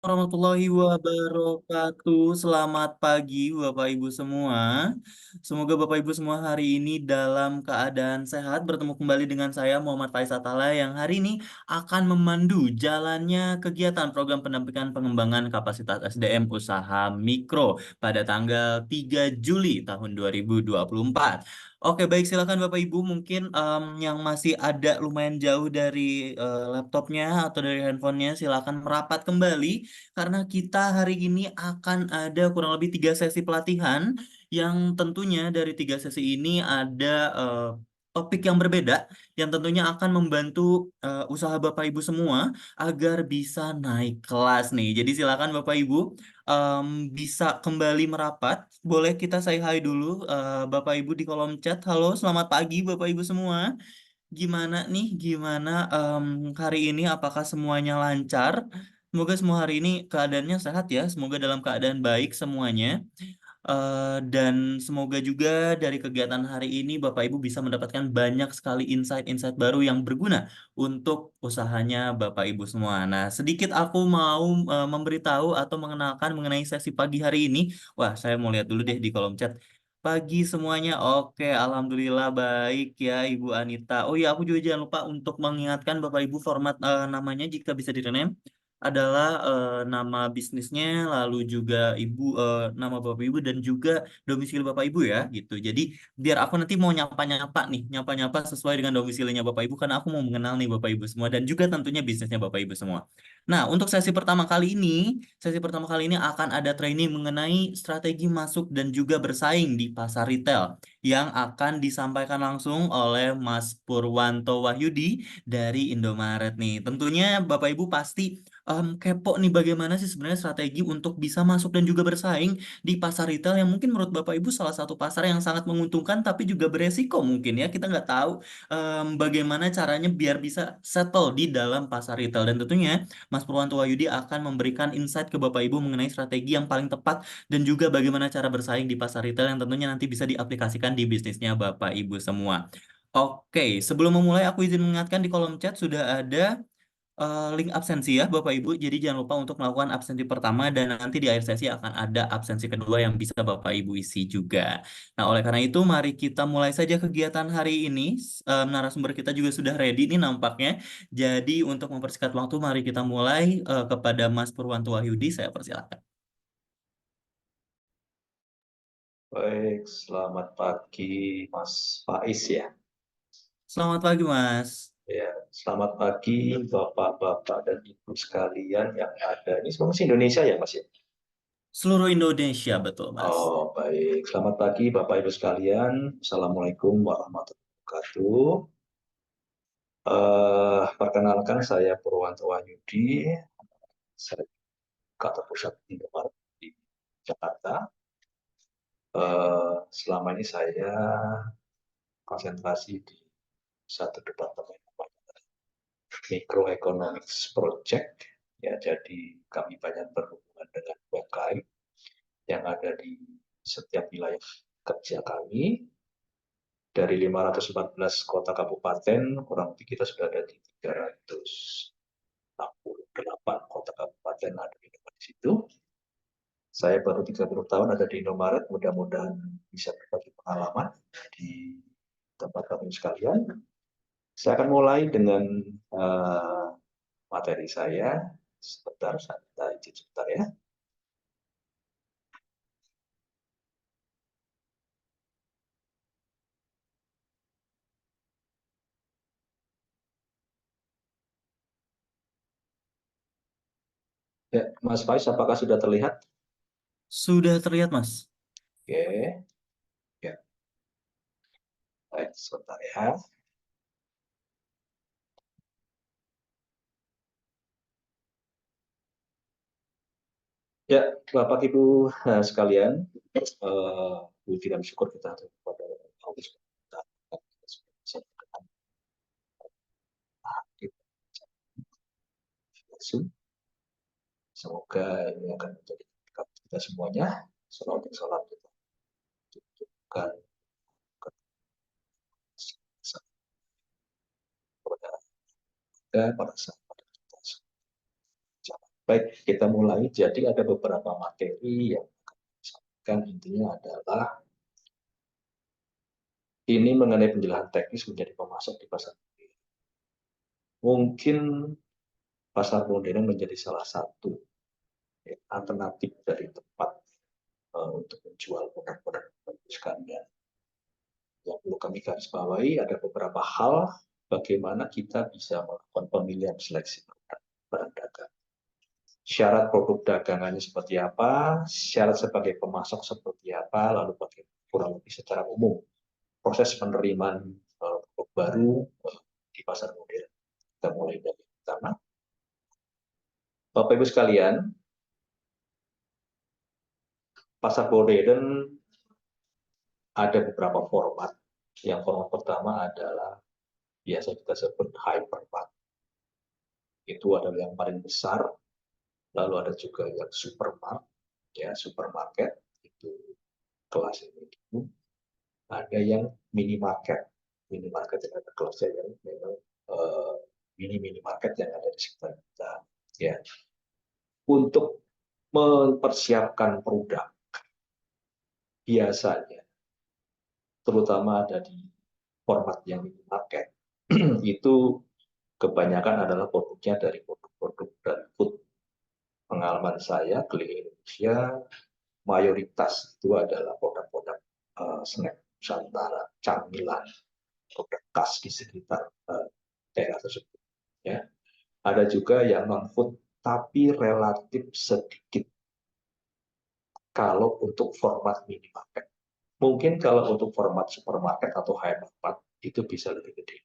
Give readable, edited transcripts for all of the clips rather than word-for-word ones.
Warahmatullahi wabarakatuh. Selamat pagi Bapak Ibu semua. Semoga Bapak Ibu semua hari ini dalam keadaan sehat. Bertemu kembali dengan saya Muhammad Faiz Atala yang hari ini akan memandu jalannya kegiatan program pendampingan pengembangan kapasitas SDM usaha mikro pada tanggal 3 Juli tahun 2024. Oke, baik, silakan Bapak Ibu mungkin yang masih ada lumayan jauh dari laptopnya atau dari handphonenya silakan merapat kembali karena kita hari ini akan ada kurang lebih 3 sesi pelatihan yang tentunya dari 3 sesi ini ada topik yang berbeda yang tentunya akan membantu usaha Bapak Ibu semua agar bisa naik kelas nih. Jadi silakan Bapak Ibu em, bisa kembali merapat. Boleh kita say hi dulu Bapak Ibu di kolom chat. Halo, selamat pagi Bapak Ibu semua. Gimana nih? Gimana hari ini? Apakah semuanya lancar? Semoga semua hari ini keadaannya sehat ya. Semoga dalam keadaan baik semuanya. Dan semoga juga dari kegiatan hari ini Bapak Ibu bisa mendapatkan banyak sekali insight-insight baru yang berguna untuk usahanya Bapak Ibu semua. Nah, sedikit aku mau memberitahu atau mengenalkan mengenai sesi pagi hari ini. Wah, saya mau lihat dulu deh di kolom chat. Pagi semuanya, oke, alhamdulillah baik ya Ibu Anita. Oh iya, aku juga jangan lupa untuk mengingatkan Bapak Ibu format namanya jika bisa di-rename adalah nama bisnisnya, lalu juga nama Bapak Ibu dan juga domisili Bapak Ibu ya, gitu. Jadi biar aku nanti mau nyapa-nyapa nih, nyapa-nyapa sesuai dengan domisilinya Bapak Ibu, karena aku mau mengenal nih Bapak Ibu semua dan juga tentunya bisnisnya Bapak Ibu semua. Nah, untuk sesi pertama kali ini akan ada training mengenai strategi masuk dan juga bersaing di pasar retail yang akan disampaikan langsung oleh Mas Purwanto Wahyudi dari Indomaret nih. Tentunya Bapak Ibu pasti kepo nih bagaimana sih sebenarnya strategi untuk bisa masuk dan juga bersaing di pasar retail yang mungkin menurut Bapak Ibu salah satu pasar yang sangat menguntungkan tapi juga beresiko mungkin ya kita nggak tahu bagaimana caranya biar bisa settle di dalam pasar retail dan tentunya Mas Purwanto Wahyudi akan memberikan insight ke Bapak Ibu mengenai strategi yang paling tepat dan juga bagaimana cara bersaing di pasar retail yang tentunya nanti bisa diaplikasikan di bisnisnya Bapak Ibu semua. Oke, sebelum memulai aku izin mengingatkan di kolom chat sudah ada link absensi ya Bapak Ibu. Jadi jangan lupa untuk melakukan absensi pertama dan nanti di akhir sesi akan ada absensi kedua yang bisa Bapak Ibu isi juga. Nah, oleh karena itu mari kita mulai saja kegiatan hari ini. Narasumber kita juga sudah ready nih nampaknya. Jadi untuk mempersingkat waktu mari kita mulai kepada Mas Purwanto Wahyudi saya persilakan. Baik, selamat pagi Mas Faiz ya. Selamat pagi Mas. Ya, selamat pagi Bapak-bapak dan Ibu sekalian yang ada. Ini semua masih Indonesia ya Mas ya? Seluruh Indonesia betul Mas. Oh, baik. Selamat pagi Bapak Ibu sekalian. Assalamualaikum warahmatullahi wabarakatuh. Perkenalkan saya Purwanto Wahyudi. Saya kantor pusat Indomaret di Jakarta. Selama ini saya konsentrasi di satu departemen Microeconomics Project. Ya, jadi kami banyak berhubungan dengan UMKM yang ada di setiap wilayah kerja kami. Dari 514 kota kabupaten, kurang lebih kita sudah ada di 368 kota kabupaten ada di situ. Saya baru 30 tahun ada di Indomaret, mudah-mudahan bisa berbagi pengalaman di tempat kami sekalian. Saya akan mulai dengan uh, materi saya. Sebentar, saya izin sebentar ya. Ya, Mas Faiz, apakah sudah terlihat? Sudah terlihat Mas. Oke, ya, baik, sebentar ya. Ya, Bapak Ibu sekalian, puji tidak bersyukur kita kepada Allah SWT. Kita sudah bisa berkenan hadir langsung. Semoga ini akan menjadi berkat kita semuanya. Salawat dan salam kita tunjukkan kepada kita, para sahabat kita semua. Baik, kita mulai. Jadi ada beberapa materi yang kan intinya adalah ini mengenai penjelasan teknis menjadi pemasok di pasar modern. Mungkin pasar modern menjadi salah satu ya, alternatif dari tempat untuk menjual produk-produk sekalian. Yang perlu kami garis bawahi ada beberapa hal bagaimana kita bisa melakukan pemilihan seleksi produk barang dagang. Syarat produk dagangannya seperti apa, syarat sebagai pemasok seperti apa, lalu bagaimana kurang lebih secara umum proses penerimaan produk baru di pasar modern. Kita mulai dari yang pertama. Bapak Ibu sekalian, pasar modern ada beberapa format. Yang format pertama adalah biasa kita sebut hypermart. Itu adalah yang paling besar. Lalu ada juga yang supermart, ya supermarket itu kelas ini. Ada yang minimarket. Minimarket yang ada kelasnya yang memang minimarket yang ada di sekitar kita. Ya, untuk mempersiapkan produk biasanya, terutama ada di format yang minimarket, itu kebanyakan adalah produknya dari produk-produk dan food. Pengalaman saya keliling Indonesia, mayoritas itu adalah produk-produk snack Nusantara, camilan, produk khas di sekitar daerah tersebut. Ya. Ada juga yang non-food, tapi relatif sedikit kalau untuk format minimarket. Mungkin kalau untuk format supermarket atau hypermart itu bisa lebih gede.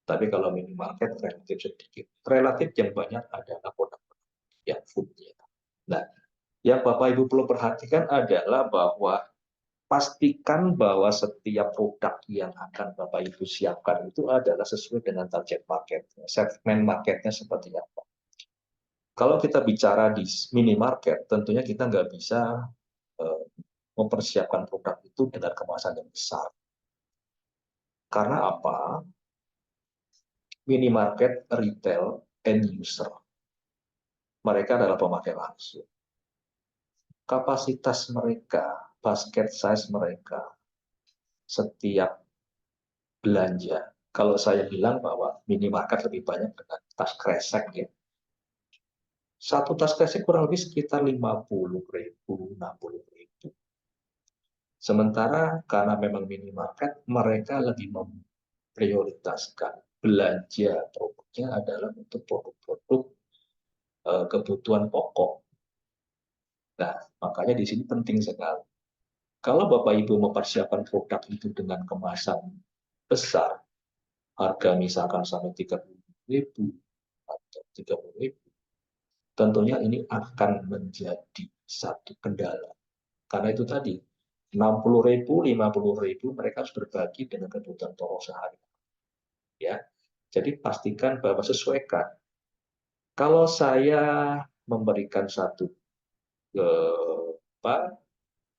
Tapi kalau minimarket relatif sedikit. Relatif yang banyak adalah produk yang foodnya. Nah, yang Bapak Ibu perlu perhatikan adalah bahwa pastikan bahwa setiap produk yang akan Bapak Ibu siapkan itu adalah sesuai dengan target market. Segmen marketnya seperti apa. Kalau kita bicara di minimarket, tentunya kita nggak bisa mempersiapkan produk itu dengan kemasan yang besar. Karena apa? Minimarket, retail, end user. Mereka adalah pemakai langsung. Kapasitas mereka, basket size mereka, setiap belanja. Kalau saya bilang bahwa minimarket lebih banyak dengan tas kresek ya. Satu tas kresek kurang lebih sekitar 50.000, 60.000. Sementara karena memang minimarket, mereka lebih memprioritaskan belanja produknya adalah untuk produk-produk kebutuhan pokok. Nah, makanya di sini penting sekali. Kalau Bapak Ibu mempersiapkan produk itu dengan kemasan besar, harga misalkan sampai 30.000 atau 30.000, tentunya ini akan menjadi satu kendala. Karena itu tadi, 60.000, 50.000 mereka harus berbagi dengan kebutuhan pokok sehari. Ya, jadi pastikan bahwa sesuaikan. Kalau saya memberikan satu apa,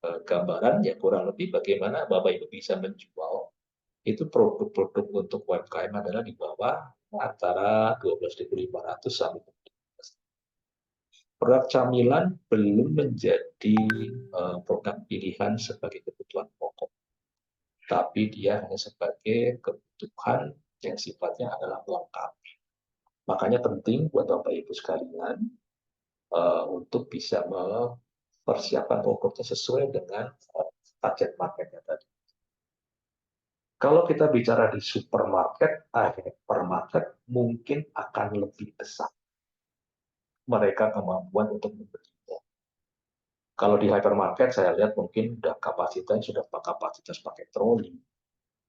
gambaran ya kurang lebih bagaimana Bapak Ibu bisa menjual itu produk-produk untuk UMKM adalah di bawah antara 12.500 sampai 13.000. Produk camilan belum menjadi produk pilihan sebagai kebutuhan pokok, tapi dia hanya sebagai kebutuhan yang sifatnya adalah pelengkap. Makanya penting buat Bapak Ibu sekalian untuk bisa mempersiapkan produknya sesuai dengan target marketnya tadi. Kalau kita bicara di supermarket, hypermarket mungkin akan lebih besar mereka kemampuan untuk membelinya. Kalau di hypermarket saya lihat mungkin sudah kapasitasnya sudah kapasitas pakai troli.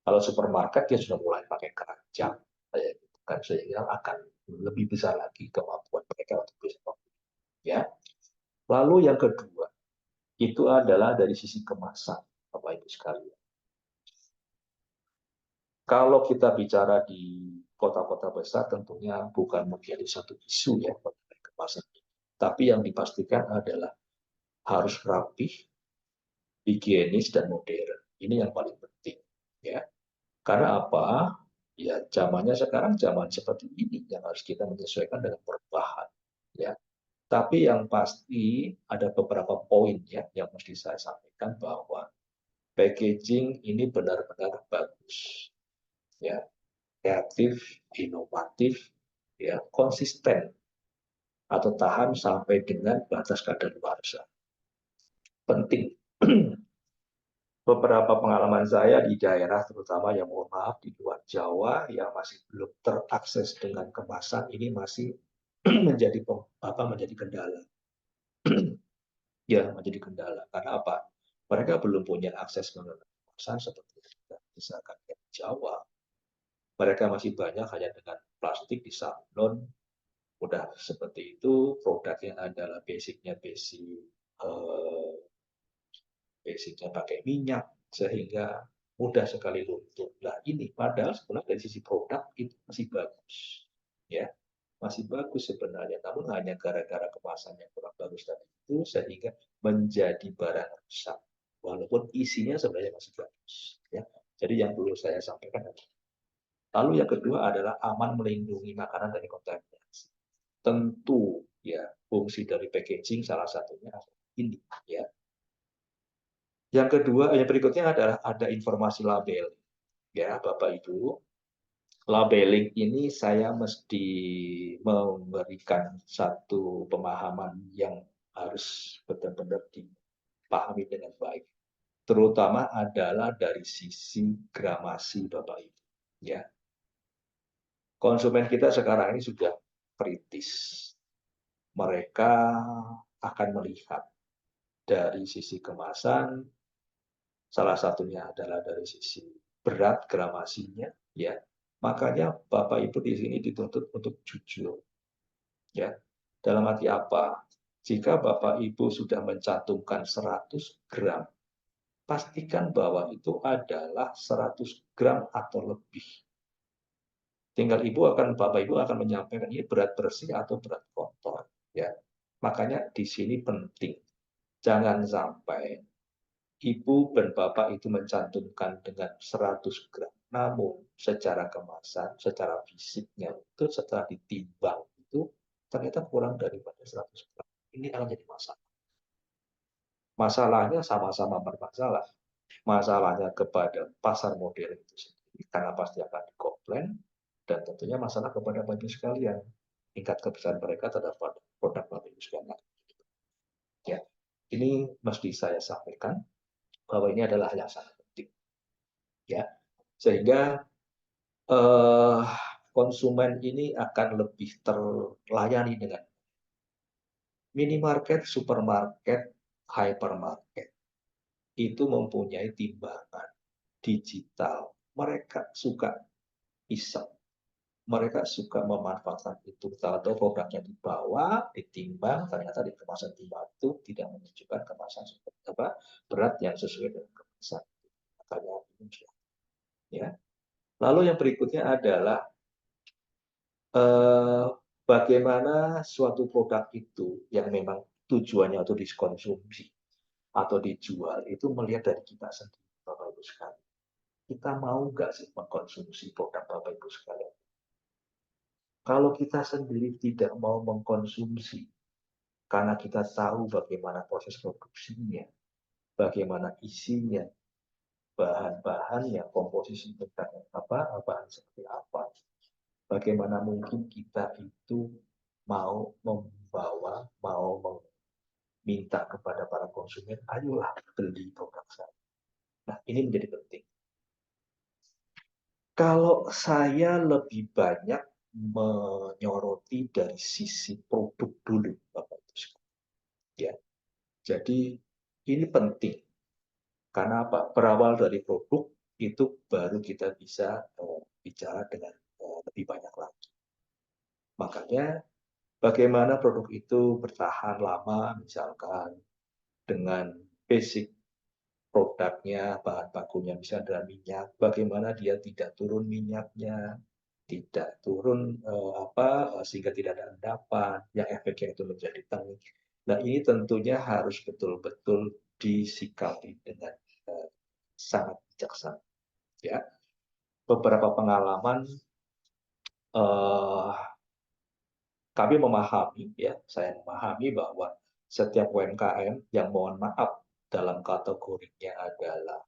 Kalau supermarket dia sudah mulai pakai keranjang, gitu kan, sehingga akan lebih besar lagi kemampuan mereka untuk bisa membeli. Ya. Lalu yang kedua itu adalah dari sisi kemasan, Bapak Ibu sekalian. Kalau kita bicara di kota-kota besar tentunya bukan menjadi satu isu ya mengenai kemasan. Tapi yang dipastikan adalah harus rapih, higienis dan modern. Ini yang paling penting ya. Karena apa? Ya zamannya sekarang zaman seperti ini yang harus kita menyesuaikan dengan perubahan ya. Tapi yang pasti ada beberapa poin ya yang mesti saya sampaikan bahwa packaging ini benar-benar bagus, ya, kreatif, inovatif, ya, konsisten atau tahan sampai dengan batas kadaluarsa. Penting. Beberapa pengalaman saya di daerah, terutama yang mohon maaf di luar Jawa, yang masih belum terakses dengan kemasan, ini masih menjadi kendala. Ya, menjadi kendala. Karena apa? Mereka belum punya akses ke kemasan seperti kita. Misalkan di Jawa, mereka masih banyak hanya dengan plastik di sablon, udah seperti itu. Produknya adalah eh, basicnya pakai minyak, sehingga mudah sekali luntur. Nah ini padahal sebenarnya dari sisi produk itu masih bagus, ya, masih bagus sebenarnya. Namun hanya gara-gara kemasan yang kurang bagus tadi itu sehingga menjadi barang rusak. Walaupun isinya sebenarnya masih bagus, ya. Jadi yang perlu saya sampaikan adalah, lalu yang kedua adalah aman melindungi makanan dari kontaminasi. Tentu ya fungsi dari packaging salah satunya ini, ya. Yang kedua, yang berikutnya adalah ada informasi label. Ya, Bapak Ibu, labeling ini saya mesti memberikan satu pemahaman yang harus benar-benar dipahami dengan baik. Terutama adalah dari sisi gramasi, Bapak Ibu. Ya, konsumen kita sekarang ini sudah kritis. Mereka akan melihat dari sisi kemasan, salah satunya adalah dari sisi berat gramasinya, ya. Makanya Bapak Ibu di sini dituntut untuk jujur, ya. Dalam arti apa? Jika Bapak Ibu sudah mencantumkan 100 gram, pastikan bahwa itu adalah 100 gram atau lebih. Tinggal Bapak Ibu akan menyampaikan ini berat bersih atau berat kotor, ya. Makanya di sini penting, jangan sampai Ibu dan Bapak itu mencantumkan dengan 100 gram. Namun secara kemasan, secara fisiknya itu setelah ditimbang itu ternyata kurang daripada 100 gram. Ini akan jadi masalah. Masalahnya sama-sama bermasalah. Masalahnya kepada pasar modern itu sendiri, karena pasti akan dikomplain, dan tentunya masalah kepada Bapak Ibu sekalian. Tingkat kepercayaan mereka terhadap produk Bapak Ibu sekalian. Ya, ini mesti saya sampaikan bahwa ini adalah hal yang sangat penting. Ya, sehingga eh, konsumen ini akan lebih terlayani dengan minimarket, supermarket, hypermarket. Itu mempunyai timbangan digital. Mereka suka iseng. Mereka suka memanfaatkan itu. Tahu produknya dibawa, ditimbang, ternyata di kemasan timbang itu tidak menunjukkan kemasan seperti apa, berat yang sesuai dengan kemasan. Makanya ini, ya. Lalu yang berikutnya adalah eh, bagaimana suatu produk itu yang memang tujuannya untuk dikonsumsi atau dijual itu melihat dari kita sendiri, Bapak Ibu sekalian. Kita mau nggak sih mengkonsumsi produk Bapak Ibu sekalian? Kalau kita sendiri tidak mau mengkonsumsi karena kita tahu bagaimana proses produksinya, bagaimana isinya, bahan-bahannya, komposisi bahan seperti apa, bagaimana mungkin kita itu mau membawa, mau meminta kepada para konsumen, ayolah beli produk saya. Nah, ini menjadi penting. Kalau saya lebih banyak menyoroti dari sisi produk dulu, Bapak Ibu sekalian. Ya, jadi ini penting. Karena apa? Berawal dari produk itu baru kita bisa bicara dengan lebih banyak lagi. Makanya bagaimana produk itu bertahan lama, misalkan dengan basic produknya, bahan bakunya misalnya adalah minyak, bagaimana dia tidak turun minyaknya, tidak turun sehingga tidak ada endapan, yang efeknya itu menjadi tengik. Nah ini tentunya harus betul-betul disikapi dengan sangat bijaksana. Ya, beberapa pengalaman, eh, kami memahami, ya, saya memahami bahwa setiap UMKM yang mohon maaf dalam kategorinya adalah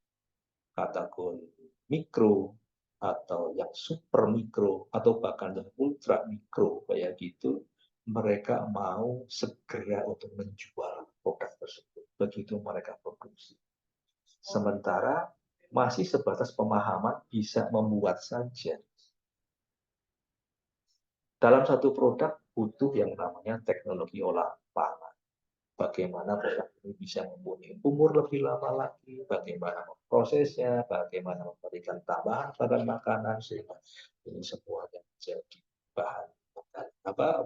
kategori mikro atau yang super mikro atau bahkan yang ultra mikro kayak gitu, mereka mau segera untuk menjual produk tersebut begitu mereka produksi. Sementara masih sebatas pemahaman bisa membuat saja. Dalam satu produk butuh yang namanya teknologi olah pangan. Bagaimana produk ini bisa mempunyai umur lebih lama lagi, bagaimana memprosesnya, bagaimana memberikan tambahan bahan makanan sehingga ini semuanya menjadi bahan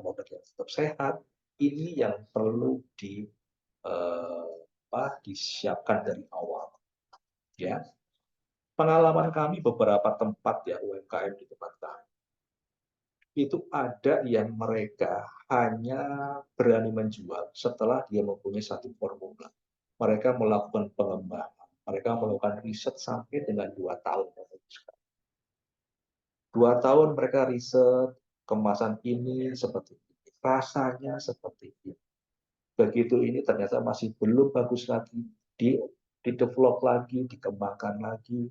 produk yang tetap sehat. Ini yang perlu disiapkan dari awal. Ya, pengalaman kami beberapa tempat ya UMKM di tempat kami itu ada yang mereka hanya berani menjual setelah dia mempunyai satu formula. Mereka melakukan pengembangan, mereka melakukan riset sampai dengan 2 tahun. 2 tahun mereka riset, kemasan ini seperti ini, rasanya seperti ini. Begitu ini ternyata masih belum bagus lagi, di develop lagi, dikembangkan lagi,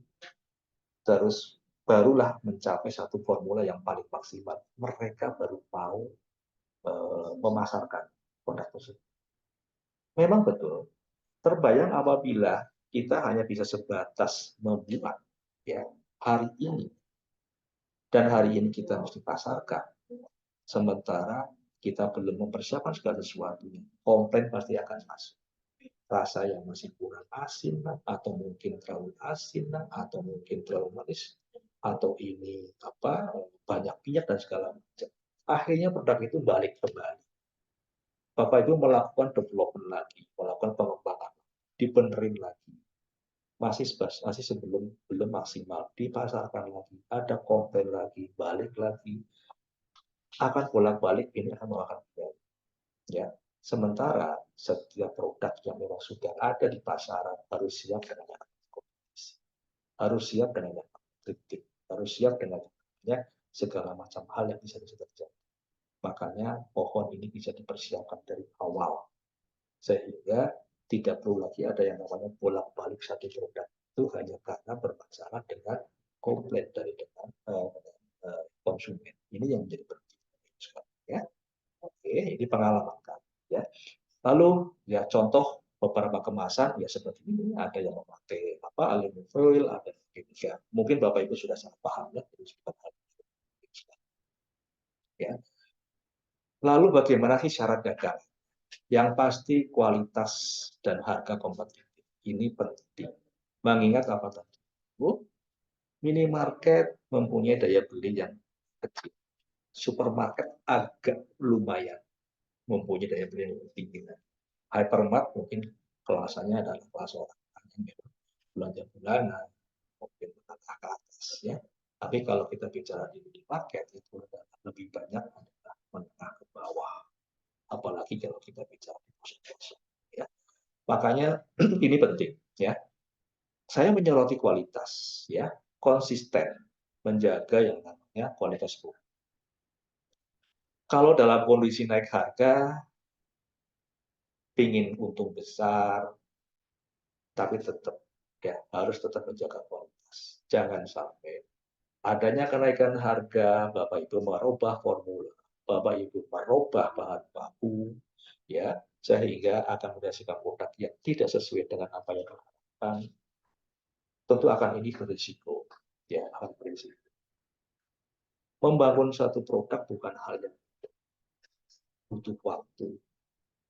terus barulah mencapai satu formula yang paling maksimal. Mereka baru mau memasarkan produk tersebut. Memang betul, terbayang apabila kita hanya bisa sebatas membuat ya hari ini dan hari ini kita mesti pasarkan, sementara kita belum mempersiapkan segala sesuatunya, komplain pasti akan masuk. Rasa yang masih kurang asin, atau mungkin terlalu asin, atau mungkin terlalu manis, atau ini banyak minyak dan segala macam. Akhirnya produk itu balik kembali. Bapak Ibu melakukan development lagi, melakukan pengembangan, dibenerin lagi, masih sebelum belum maksimal, dipasarkan lagi, ada komplain lagi, balik lagi, akan bolak-balik ini akan memakan biaya. Ya, sementara setiap produk yang memang sudah ada di pasaran harus siap dengan kompetisi, harus siap dengan kritik, harus siap dengan segala macam hal yang bisa terjadi. Makanya pohon ini bisa dipersiapkan dari awal sehingga tidak perlu lagi ada yang namanya bolak-balik satu produk itu hanya karena bermasalah dengan komplain dari konsumen. Ini yang menjadi penting sekali ya. Oke, ini pengalaman kami ya. Lalu ya contoh beberapa kemasan ya seperti ini, ada yang memakai aluminium foil, ada yang mungkin Bapak Ibu sudah sangat paham ya, ya. Lalu bagaimana sih syarat dagang? Yang pasti kualitas dan harga kompetitif. Ini penting. Mengingat apa tadi? Minimarket mempunyai daya beli yang kecil. Supermarket agak lumayan mempunyai daya beli yang tinggi. Hypermart mungkin kelasannya adalah kelas orang yang belanja bulanan, mungkin menengah ke atas. Ya. Tapi kalau kita bicara di minimarket itu lebih banyak adalah menengah ke bawah. Apalagi kalau kita bicara di pusat-pusat. Ya. Makanya ini penting. Ya. Saya menyoroti kualitas, ya, konsisten menjaga yang namanya kualitas produk. Kalau dalam kondisi naik harga, ingin untung besar, tapi tetap ya harus tetap menjaga kualitas. Jangan sampai adanya kenaikan harga, Bapak Ibu merubah formula, Bapak Ibu merubah bahan baku, ya, sehingga akan menghasilkan produk yang tidak sesuai dengan apa yang diharapkan. Tentu akan ini berisiko, ya, akan berisiko. Membangun satu produk bukan hal yang butuh waktu.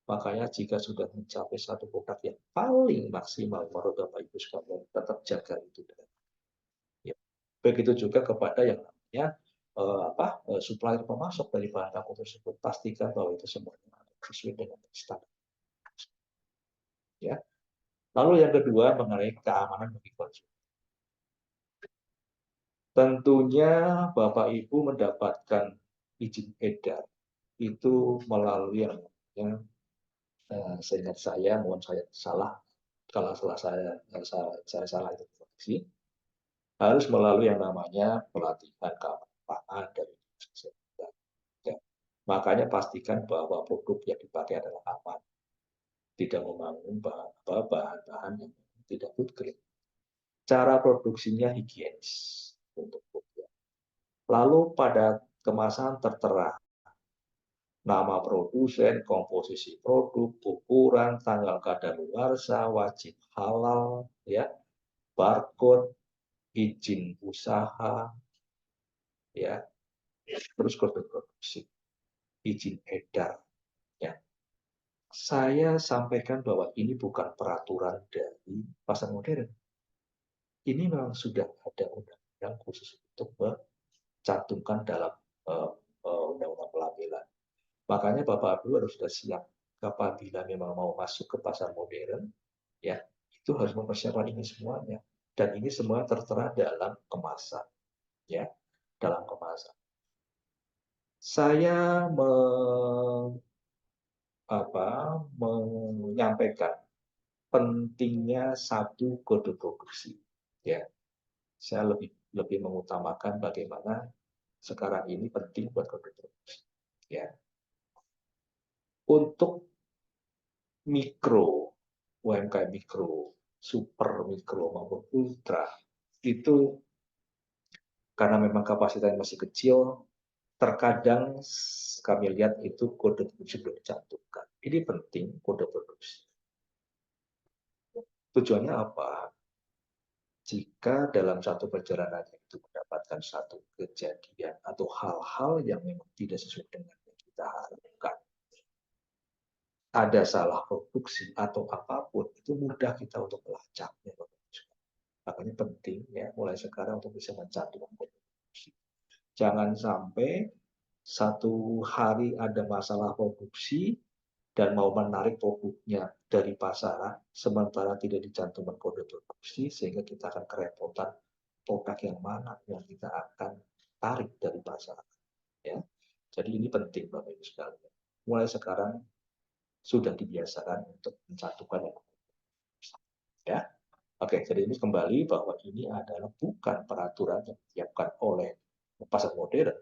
Makanya jika sudah mencapai satu produk yang paling maksimal menurut Bapak Ibu sekalian, tetap jaga itu. Ya. Begitu juga kepada yang namanya supplier pemasok dari bahan baku tersebut, pastikan bahwa itu semuanya sesuai dengan standar. Ya. Lalu yang kedua mengenai keamanan bagi konsumen. Tentunya Bapak Ibu mendapatkan izin edar itu melalui yang namanya seingat saya, mohon saya salah, kalau saya salah itu koreksi, harus melalui yang namanya pelatihan keamanan pangan dari Makanya pastikan bahwa produk yang dipakai adalah aman, tidak membangun bahan-bahan yang tidak food grade. Cara produksinya higienis untuk food. Lalu pada kemasan tertera nama produsen, komposisi produk, ukuran, tanggal kadaluarsa, wajib halal, ya, barcode, izin usaha, ya, terus kode produksi, izin edar. Ya. Saya sampaikan bahwa ini bukan peraturan dari pasar modern. Ini memang sudah ada undang-undang khusus untuk mencantumkan dalam undang-undang pelabelan. Makanya Bapak Ibu harus sudah siap apabila memang mau masuk ke pasar modern, ya itu harus mempersiapkan ini semuanya. Dan ini semua tertera dalam kemasan, ya dalam kemasan. Saya menyampaikan pentingnya satu kode produksi. Ya, saya lebih mengutamakan bagaimana sekarang ini penting buat kode produksi. Ya, untuk mikro, UMKM mikro, super mikro maupun ultra itu karena memang kapasitasnya masih kecil, terkadang kami lihat itu kode produksi belum dicantumkan. Ini penting kode produksi. Tujuannya apa? Jika dalam satu perjalanan itu mendapatkan satu kejadian atau hal-hal yang memang tidak sesuai dengan yang kita harapkan, ada salah produksi atau apapun, itu mudah kita untuk melacaknya. Makanya penting ya mulai sekarang untuk bisa mencantumkan produksi. Jangan sampai satu hari ada masalah produksi dan mau menarik produknya dari pasaran, sementara tidak dicantumkan kode produksi, sehingga kita akan kerepotan produk yang mana yang kita akan tarik dari pasaran. Ya. Jadi ini penting Bapak Ibu sekalian. Mulai sekarang sudah dibiasakan untuk mencantumkan yang ya. Oke, jadi ini kembali bahwa ini adalah bukan peraturan yang disiapkan oleh pasar modern,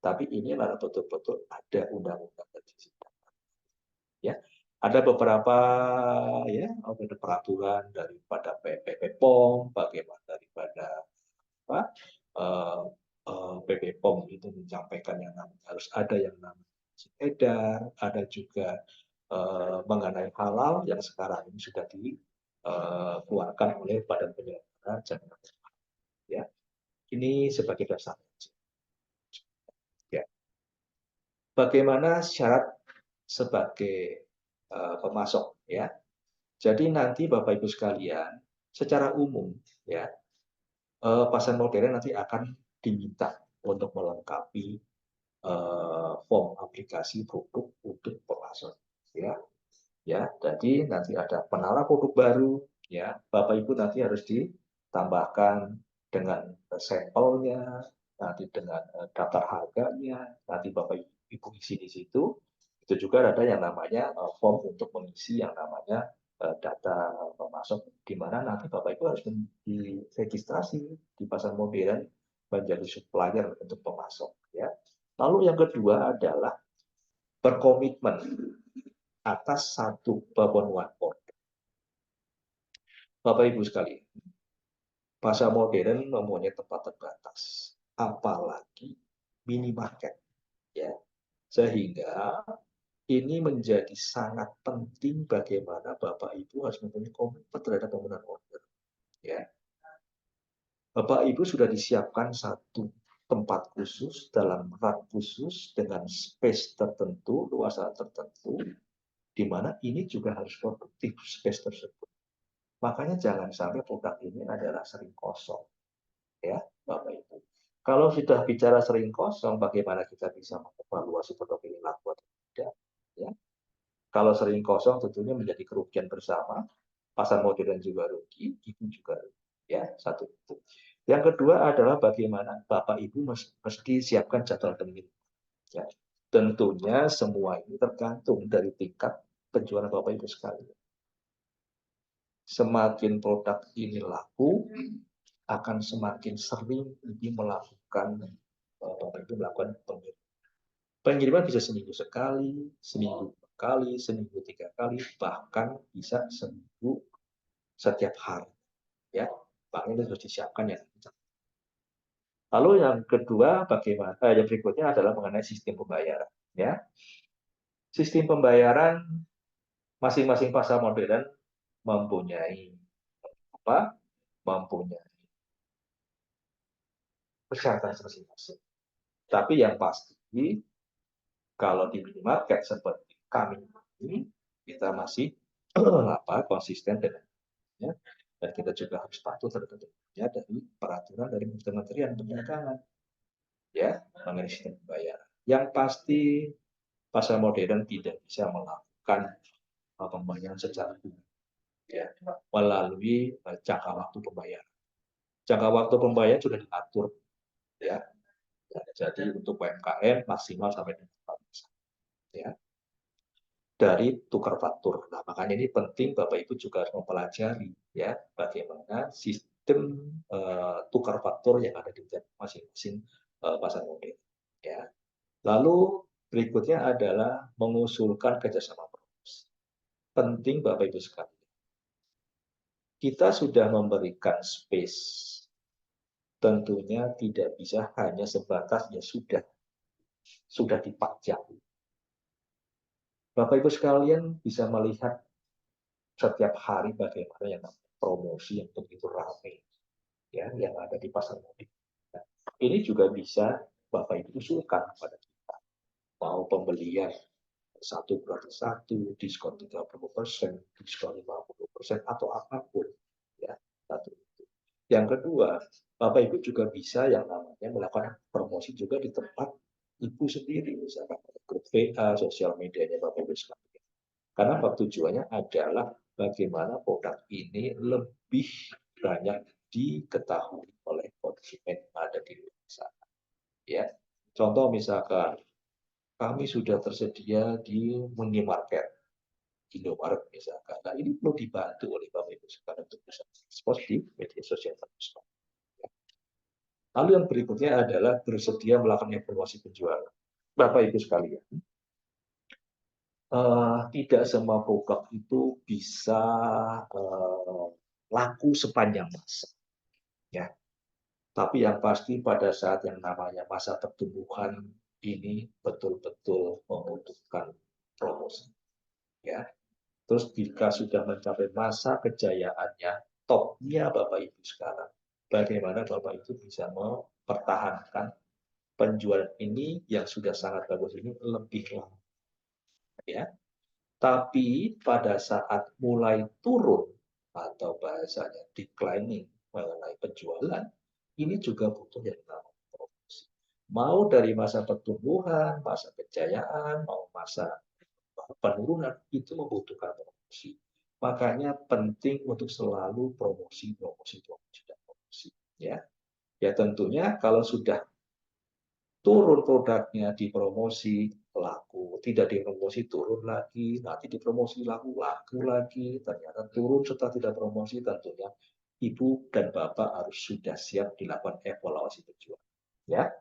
tapi ini adalah betul-betul ada undang-undang dan sistem. Ya, ada beberapa ya, ada peraturan daripada PPPOM, bagaimana daripada apa, PPPOM itu menyampaikan yang namanya harus ada yang namanya edar, ada juga mengenai halal yang sekarang ini sudah dikeluarkan oleh Badan Penyelenggara Jaminan Sosial. Ya, ini sebagai dasar. Ya. Bagaimana syarat sebagai pemasok? Ya, jadi nanti Bapak Ibu sekalian, secara umum ya pasar modern nanti akan diminta untuk melengkapi form aplikasi produk untuk pemasok. Ya, ya. Jadi nanti ada penara produk baru, ya. Bapak Ibu nanti harus ditambahkan dengan sampelnya, nanti dengan daftar harganya, nanti Bapak Ibu isi di situ. Itu juga ada yang namanya form untuk mengisi yang namanya data pemasok, di mana nanti Bapak Ibu harus diregistrasi di pasar modern menjadi supplier untuk pemasok. Ya. Lalu yang kedua adalah berkomitmen atas satu pemenuhan order. Bapak Ibu sekalian, pasar modern mempunyai tempat terbatas, apalagi minimarket, ya, sehingga ini menjadi sangat penting bagaimana Bapak Ibu harus mempunyai komitmen terhadap pemenuhan order. Ya. Bapak Ibu sudah disiapkan satu tempat khusus dalam rak khusus dengan space tertentu, luasan tertentu, di mana ini juga harus produktif space tersebut. Makanya jangan sampai produk ini adalah sering kosong, ya Bapak Ibu. Kalau sudah bicara sering kosong, bagaimana kita bisa mengevaluasi produk ini laku atau tidak? Ya. Kalau sering kosong tentunya menjadi kerugian bersama, pasar modern juga rugi, itu juga rugi. Ya, satu itu. Yang kedua adalah bagaimana Bapak Ibu mesti siapkan jadwal pengiriman. Ya. Tentunya semua ini tergantung dari tingkat penjualan Bapak Ibu sekalian. Semakin produk ini laku, akan semakin sering ini melakukan Bapak Ibu melakukan pengiriman. Pengiriman bisa seminggu sekali, seminggu 2 kali, seminggu 3 kali, bahkan bisa seminggu setiap hari. Ya, banknya itu harus disiapkan ya. Lalu yang kedua, bagaimana? Yang berikutnya adalah mengenai sistem pembayaran. Ya, sistem pembayaran masing-masing pasar modern mempunyai apa? Mempunyai persyaratan masing-masing. Tapi yang pasti, kalau di minimarket seperti kami ini, kita masih konsisten dengannya, dan kita juga harus patuh terhadap dari peraturan dari Kementerian Perdagangan, ya, mengenai sistem pembayaran. Yang pasti pasar modern tidak bisa melakukan pembayaran secara tunai, ya, melalui jangka waktu pembayaran. Jangka waktu pembayaran sudah diatur, ya. Jadi untuk UMKM maksimal sampai dengan 4 bulan, ya, dari tukar faktur. Nah, makanya ini penting Bapak Ibu juga harus mempelajari, ya, bagaimana sistem tukar faktur yang ada di masing-masing pasar modern, ya. Lalu berikutnya adalah mengusulkan kerjasama promosi. Penting Bapak Ibu sekalian. Kita sudah memberikan space, tentunya tidak bisa hanya sebatas ya sudah dipajang. Bapak Ibu sekalian bisa melihat setiap hari bagaimana yang promosi yang begitu ramai, ya, yang ada di pasar modern. Nah, ini juga bisa Bapak Ibu usulkan kepada kita, mau pembelian satu gratis satu, diskon 30%, diskon 50%, atau apapun, ya, satu itu. Yang kedua, Bapak Ibu juga bisa yang namanya melakukan promosi juga di tempat Ibu sendiri, misalkan grup VA, sosial medianya Bapak Ibu sekalian. Karena tujuannya adalah bagaimana produk ini lebih banyak diketahui oleh konsumen yang ada di luar sana. Ya, contoh misalkan kami sudah tersedia di minimarket, Indomaret misalkan. Nah, ini perlu dibantu oleh Bapak Ibu sekalian untuk bisa ekspos di media sosial terus. Lalu yang berikutnya adalah bersedia melakukan evaluasi penjualan. Bapak Ibu sekalian, tidak semua produk itu bisa laku sepanjang masa, ya. Tapi yang pasti pada saat yang namanya masa pertumbuhan ini betul-betul membutuhkan promosi, ya. Terus jika sudah mencapai masa kejayaannya, topnya Bapak Ibu sekarang, bagaimana Bapak Ibu bisa mempertahankan penjualan ini yang sudah sangat bagus ini lebih lama, ya. Tapi pada saat mulai turun atau bahasanya declining mengenai penjualan, ini juga butuh yang namanya promosi. Mau dari masa pertumbuhan, masa kejayaan, mau masa penurunan, itu membutuhkan promosi. Makanya penting untuk selalu promosi, promosi, promosi, dan promosi. Ya, ya tentunya kalau sudah turun produknya dipromosi, laku, tidak dipromosi turun lagi, nanti dipromosi laku, laku lagi, ternyata turun setelah tidak promosi, tentunya Ibu dan Bapak harus sudah siap dilakukan evaluasi penjualan. Ya,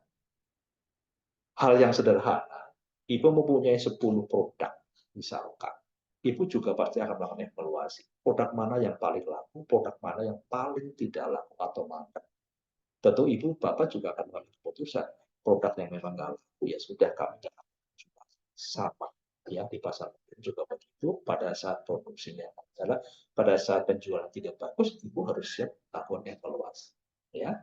hal yang sederhana, Ibu mempunyai 10 produk, misalkan. Ibu juga pasti akan melakukan evaluasi. Produk mana yang paling laku, produk mana yang paling tidak laku atau mangkrak. Tentu Ibu, Bapak juga akan mengambil keputusan. Produk yang memang nggak laku, ya sudah kami jangan sama. Ya, di pasar juga begitu. Pada saat produksinya adalah pada saat penjualan tidak bagus, Ibu harus siap lakukan evaluasi. Ya,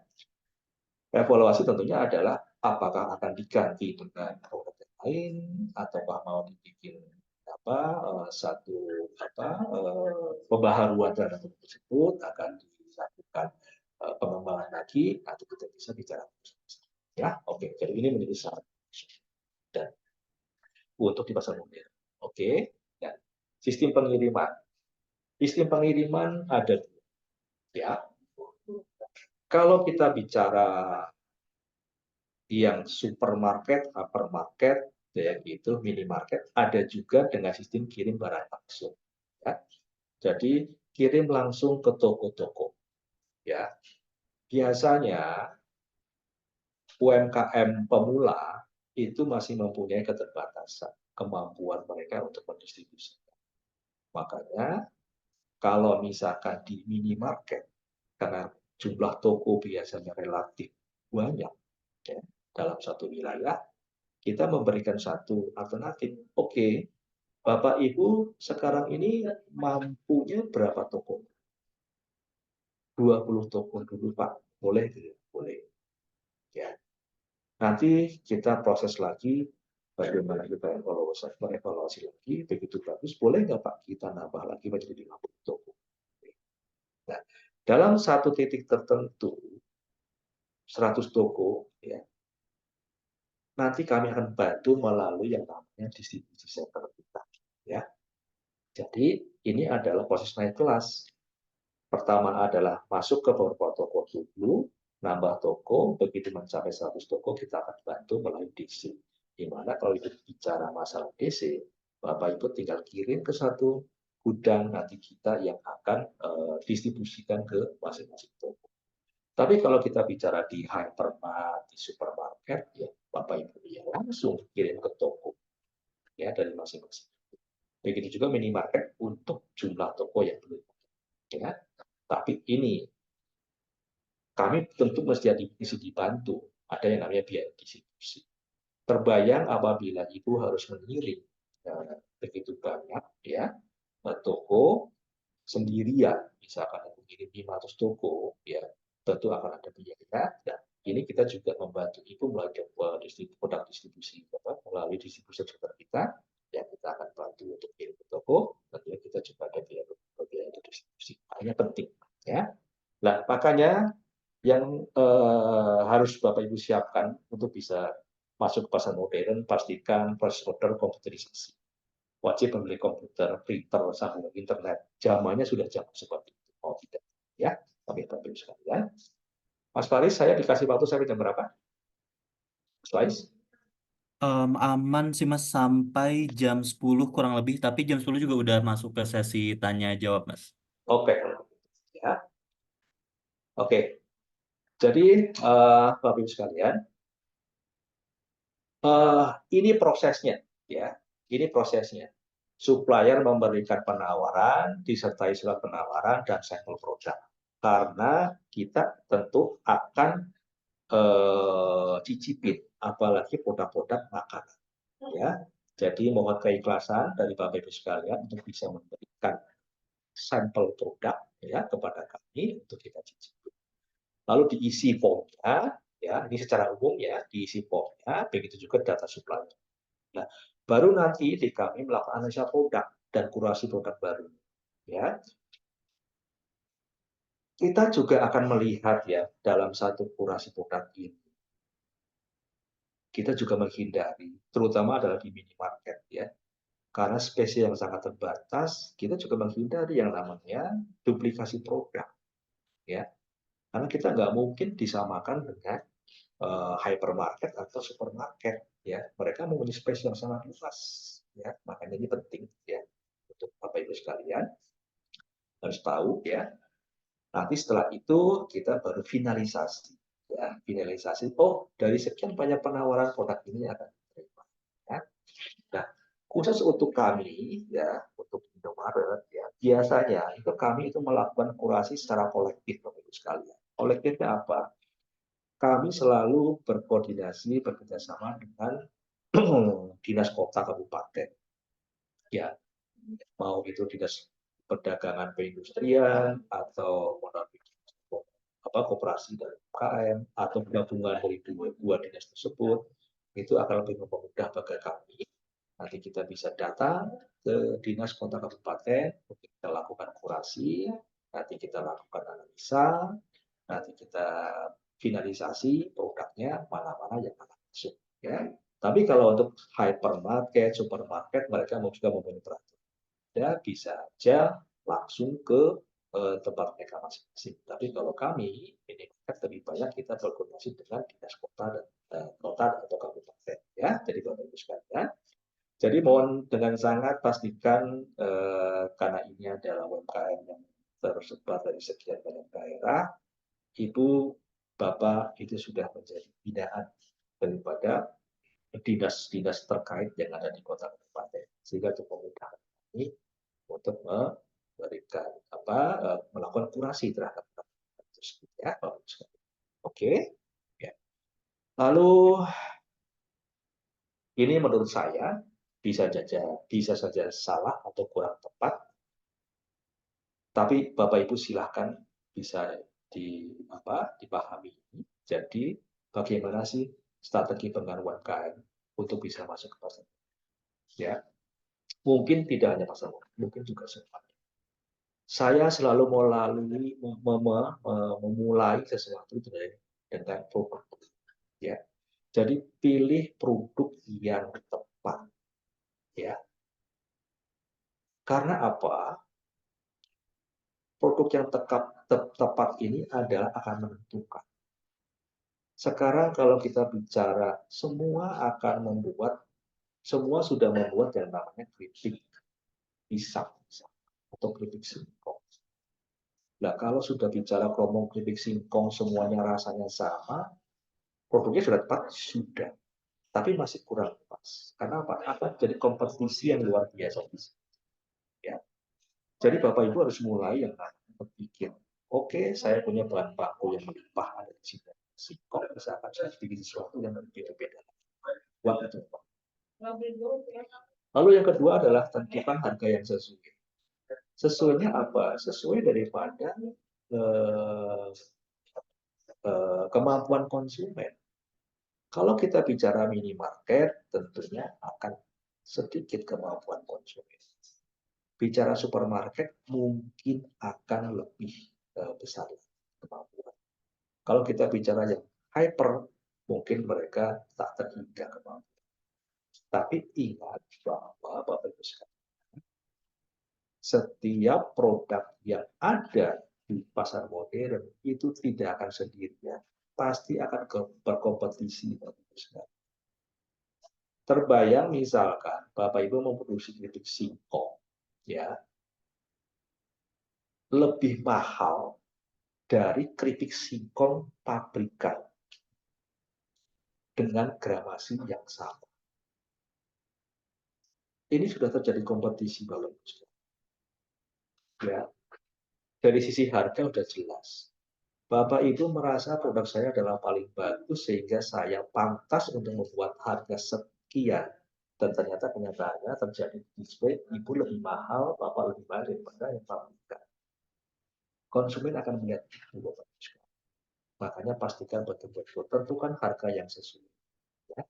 evaluasi tentunya adalah apakah akan diganti dengan produk yang lain, ataukah mau dibikin satu pembaharuan terhadap produk tersebut, akan dilakukan pengembangan lagi, nanti kita bisa bicara. Ya, oke. Jadi ini menjadi syarat dan untuk di pasar modern. Oke. Dan sistem pengiriman. Sistem pengiriman ada dua. Ya. Kalau kita bicara yang supermarket, hypermarket, ya gitu, minimarket, ada juga dengan sistem kirim barang langsung. Ya. Jadi kirim langsung ke toko-toko. Ya. Biasanya UMKM pemula itu masih mempunyai keterbatasan kemampuan mereka untuk mendistribusikan. Makanya kalau misalkan di minimarket, karena jumlah toko biasanya relatif banyak ya, dalam satu wilayah, kita memberikan satu alternatif. Oke, Bapak Ibu sekarang ini mampunya berapa toko? 20 toko dulu Pak. Boleh tidak? Boleh. Ya. Nanti kita proses lagi bagaimana kita evaluasi lagi, begitu bagus, boleh nggak Pak kita nambah lagi menjadi 50 toko. Nah, dalam satu titik tertentu, 100 toko, ya, nanti kami akan bantu melalui yang namanya distribusi center kita. Ya. Jadi ini adalah proses naik kelas. Pertama adalah masuk ke beberapa toko dulu, nambah toko, begitu mencapai 100 toko, kita akan bantu melalui DC. Di mana kalau itu bicara masalah DC, Bapak Ibu tinggal kirim ke satu gudang, nanti kita yang akan distribusikan ke masing-masing toko. Tapi kalau kita bicara di hypermart, di supermarket, ya Bapak Ibu ya langsung kirim ke toko ya dari masing-masing. Begitu juga minimarket untuk jumlah toko yang belum. Ya. Tapi ini kami tentu mesti dibantu. Ada yang namanya biaya distribusi. Terbayang apabila ibu harus mengirim begitu banyak ya toko sendirian, misalkan mengirim 500 toko, ya tentu akan ada biaya. Dan ini kita juga membantu ibu melalui produk distribusi, melalui distribusi sekitar kita, ya kita akan bantu untuk kirim ke toko. Tentunya kita juga ada biaya untuk distribusi. Makanya penting, ya. Nah, makanya yang harus Bapak Ibu siapkan untuk bisa masuk ke pasar modern, pastikan proses order komputerisasi. Wajib membeli komputer, printer, sambungan internet. Zamannya sudah zaman seperti itu. Oh tidak. Ya, Bapak Ibu sekalian. Mas Faris, saya dikasih waktu sampai jam berapa? Mas Faris? Aman sih Mas sampai jam 10 kurang lebih, tapi jam 10 juga udah masuk ke sesi tanya jawab Mas. Oke. Ya. Oke. Jadi, Bapak Ibu sekalian, ini prosesnya. Ya, ini prosesnya. Supplier memberikan penawaran, disertai surat penawaran dan sampel produk. Karena kita tentu akan cicipin, apalagi produk-produk makanan. Ya, jadi mohon keikhlasan dari Bapak Ibu sekalian untuk bisa memberikan sampel produk ya kepada kami untuk kita cicipi. Lalu diisi formnya, ya ini secara umum ya diisi formnya, begitu juga data supply. Nah, baru nanti di kami melakukan analisa produk dan kurasi produk baru. Ya, kita juga akan melihat ya dalam satu kurasi produk ini, kita juga menghindari, terutama adalah di minimarket ya, karena spesies yang sangat terbatas, kita juga menghindari yang namanya duplikasi produk ya, karena kita nggak mungkin disamakan dengan hypermarket atau supermarket ya, mereka mempunyai spesies yang sangat luas ya, makanya ini penting ya untuk Bapak Ibu sekalian harus tahu ya. Nanti setelah itu kita baru finalisasi. Ya, finalisasi. Oh, dari sekian banyak penawaran produk ini akan diterima. Ya. Nah, khusus untuk kami, ya, untuk Indomaret, ya, biasanya itu kami itu melakukan kurasi secara kolektif, Bapak Ibu sekalian. Kolektifnya apa? Kami selalu berkoordinasi, bekerjasama dengan dinas kota kabupaten. Ya, mau itu dinas perdagangan perindustrian atau koperasi dari UKM atau gabungan dari dua dinas tersebut, itu akan lebih mempermudah bagi kami. Nanti kita bisa datang ke dinas kota kabupaten untuk kita lakukan kurasi, nanti kita lakukan analisa, nanti kita finalisasi produknya mana-mana yang akan masuk. Ya. Tapi kalau untuk hypermarket, supermarket, mereka juga mempunyai peraturan. Anda bisa aja langsung ke tempat mereka masing-masing. Tapi kalau kami, ini lebih banyak kita berkoordinasi dengan dinas kota dan kota atau kabupaten. Ya, jadi Bapak Ibu sekalian. Jadi mohon dengan sangat pastikan karena ini adalah UMKM yang tersebar dari sekian banyak daerah, Ibu, Bapak itu sudah menjadi binaan daripada dinas-dinas terkait yang ada di kota kabupaten, sehingga itu memudahkan kami untuk memberikan melakukan kurasi terhadap tersebut ya. Oke, ya. Lalu ini menurut saya bisa saja salah atau kurang tepat, tapi Bapak Ibu silahkan bisa dipahami ini. Jadi bagaimana sih strategi pengembangan UMKM untuk bisa masuk ke pasar? Ya, mungkin tidak hanya pasar, mungkin juga semuanya. Saya selalu memulai sesuatu dengan produk. Ya, jadi pilih produk yang tepat. Ya, karena apa? Produk yang tepat ini adalah akan menentukan. Sekarang kalau kita bicara, semua sudah membuat yang namanya keripik pisang atau keripik singkong. Nah, kalau sudah bicara keromong keripik singkong semuanya rasanya sama, produknya sudah tepat, sudah. Tapi masih kurang pas. Karena apa? Akan jadi kompetisi yang luar biasa. Ya. Jadi Bapak Ibu harus mulai yang namanya berpikir, oke, saya punya bahan baku yang melimpah ada di sini. Kok misalkan saya bikin sesuatu yang berbeda-beda. Waktu. Lalu yang kedua adalah tentukan harga yang sesuai. Sesuainya apa? Sesuai daripada eh, kemampuan konsumen. Kalau kita bicara minimarket, tentunya akan sedikit kemampuan konsumen. Bicara supermarket, mungkin akan lebih besar kemampuan. Kalau kita bicara yang hyper, mungkin mereka tak terhingga kemampuan. Tapi ingat bahwa Bapak Ibu sekalian, setiap produk yang ada di pasar modern itu tidak akan sendirian, pasti akan berkompetisi. Terbayang misalkan Bapak Ibu memproduksi keripik singkong, ya, lebih mahal dari keripik singkong pabrikan dengan gramasi yang sama. Ini sudah terjadi kompetisi, Bapak Ibu. Ya, dari sisi harga sudah jelas. Bapak Ibu merasa produk saya adalah paling bagus sehingga saya pantas untuk membuat harga sekian. Dan ternyata kenyataannya terjadi display Ibu lebih mahal, Bapak lebih mahal daripada yang pabrikan. Konsumen akan melihat itu, Bapak Ibu. Makanya pastikan betul-betul tentukan harga yang sesuai. Ya.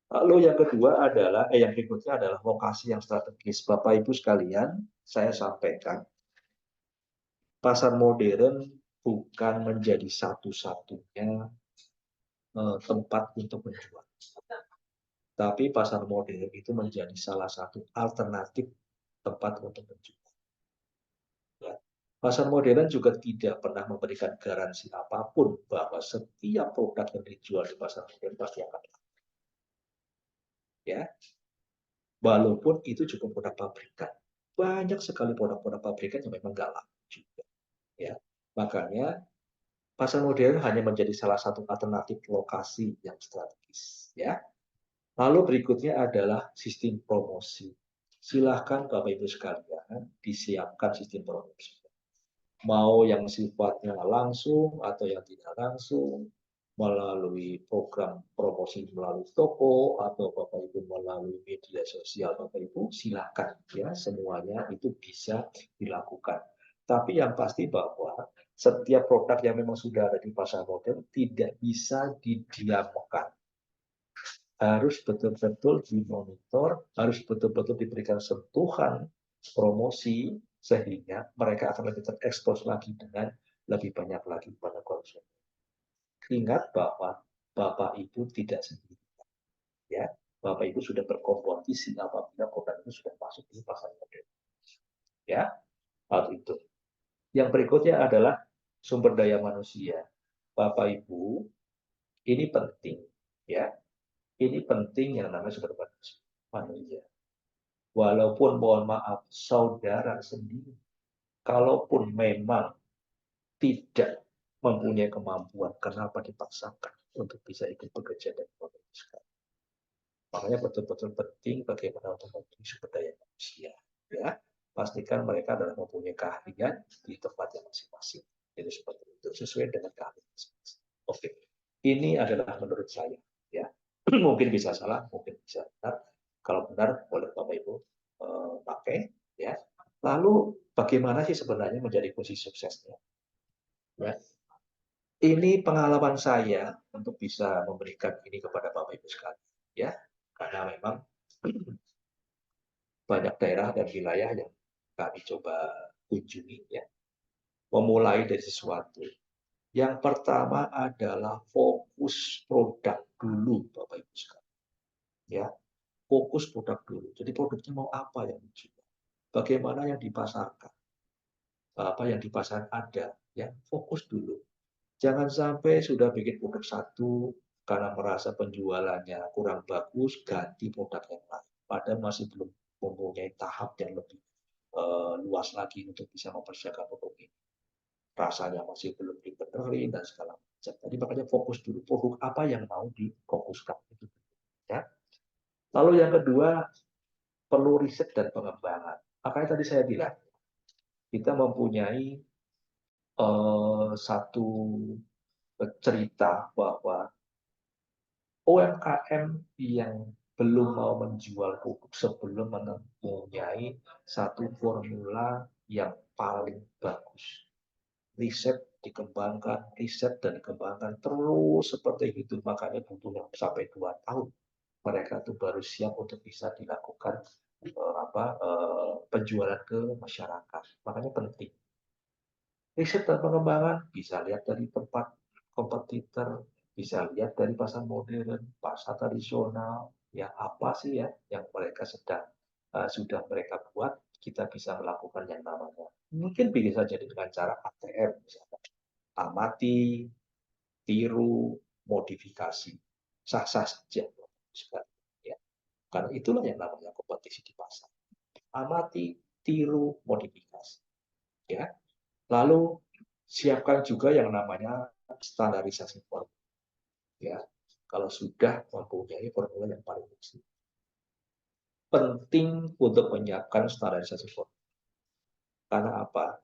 Lalu yang kedua adalah, yang berikutnya adalah lokasi yang strategis. Bapak Ibu sekalian, saya sampaikan, pasar modern bukan menjadi satu-satunya tempat untuk menjual. Tapi pasar modern itu menjadi salah satu alternatif tempat untuk menjual. Ya. Pasar modern juga tidak pernah memberikan garansi apapun bahwa setiap produk yang dijual di pasar modern pasti akan laku. Ya, walaupun itu juga produk pabrikan. Banyak sekali produk-produk pabrikan yang memang nggak laku juga. Ya, makanya pasar modern hanya menjadi salah satu alternatif lokasi yang strategis. Ya. Lalu berikutnya adalah sistem promosi. Silahkan Bapak Ibu sekalian disiapkan sistem promosi. Mau yang sifatnya langsung atau yang tidak langsung, melalui program promosi melalui toko atau Bapak Ibu melalui media sosial Bapak Ibu, silakan ya, semuanya itu bisa dilakukan. Tapi yang pasti bahwa setiap produk yang memang sudah ada di pasar modern tidak bisa didiamkan. Harus betul-betul dimonitor, harus betul-betul diberikan sentuhan promosi sehingga mereka akan lebih terekspos lagi dengan lebih banyak lagi pada konsumen. Ingat bahwa Bapak Ibu tidak sendiri. Ya, Bapak Ibu sudah berkompetisi apabila produk itu sudah masuk di pasar modern. Ya, hal itu. Yang berikutnya adalah sumber daya manusia. Bapak Ibu, ini penting, ya. Ini penting yang namanya sumber daya manusia. Walaupun mohon maaf, saudara sendiri, kalaupun memang tidak mempunyai kemampuan, kenapa dipaksakan untuk bisa ikut bekerja dan bekerja? Makanya betul-betul penting bagaimana untuk memiliki sumber daya manusia. Ya, pastikan mereka adalah mempunyai keahlian di tempat yang masing-masing. Itu seperti itu, sesuai dengan keahlian masing-masing. Oke, ini adalah menurut saya. Ya, mungkin bisa salah, mungkin bisa benar. Kalau benar, boleh Bapak Ibu pakai. Ya, lalu bagaimana sih sebenarnya menjadi kunci suksesnya? Ya, ini pengalaman saya untuk bisa memberikan ini kepada Bapak Ibu sekalian. Ya, karena memang banyak daerah dan wilayah yang kami coba kunjungi ya. Memulai dari sesuatu. Yang pertama adalah fokus produk dulu Bapak Ibu sekalian. Ya, fokus produk dulu. Jadi produknya mau apa yang dijual? Bagaimana yang dipasarkan? Apa yang di pasar ada, ya. Fokus dulu. Jangan sampai sudah bikin produk satu karena merasa penjualannya kurang bagus, ganti produk yang lain. Padahal masih belum mempunyai tahap yang lebih luas lagi untuk bisa mempersiapkan produk ini. Rasanya masih belum dibenerin dan segala macam. Jadi makanya fokus dulu produk apa yang mau difokuskan. Ya. Lalu yang kedua perlu riset dan pengembangan. Apa yang tadi saya bilang, kita mempunyai satu cerita bahwa UMKM yang belum mau menjual produk sebelum mempunyai satu formula yang paling bagus. Riset dikembangkan, riset dan dikembangkan terus seperti itu. Makanya butuh sampai 2 tahun. Mereka itu baru siap untuk bisa dilakukan penjualan ke masyarakat. Makanya penting. Riset dan pengembangan bisa lihat dari tempat kompetitor, bisa lihat dari pasar modern, pasar tradisional, ya apa sih ya yang mereka sudah mereka buat, kita bisa melakukan yang namanya. Mungkin bisa jadi dengan cara ATM, misalnya. Amati, tiru, modifikasi. Sah-sah saja. Ya. Karena itulah yang namanya kompetisi di pasar. Amati, tiru, modifikasi. Ya. Lalu siapkan juga yang namanya standarisasi formula. Ya, kalau sudah mempunyai formula yang paling bersih. Penting untuk menyiapkan standarisasi formula. Karena apa?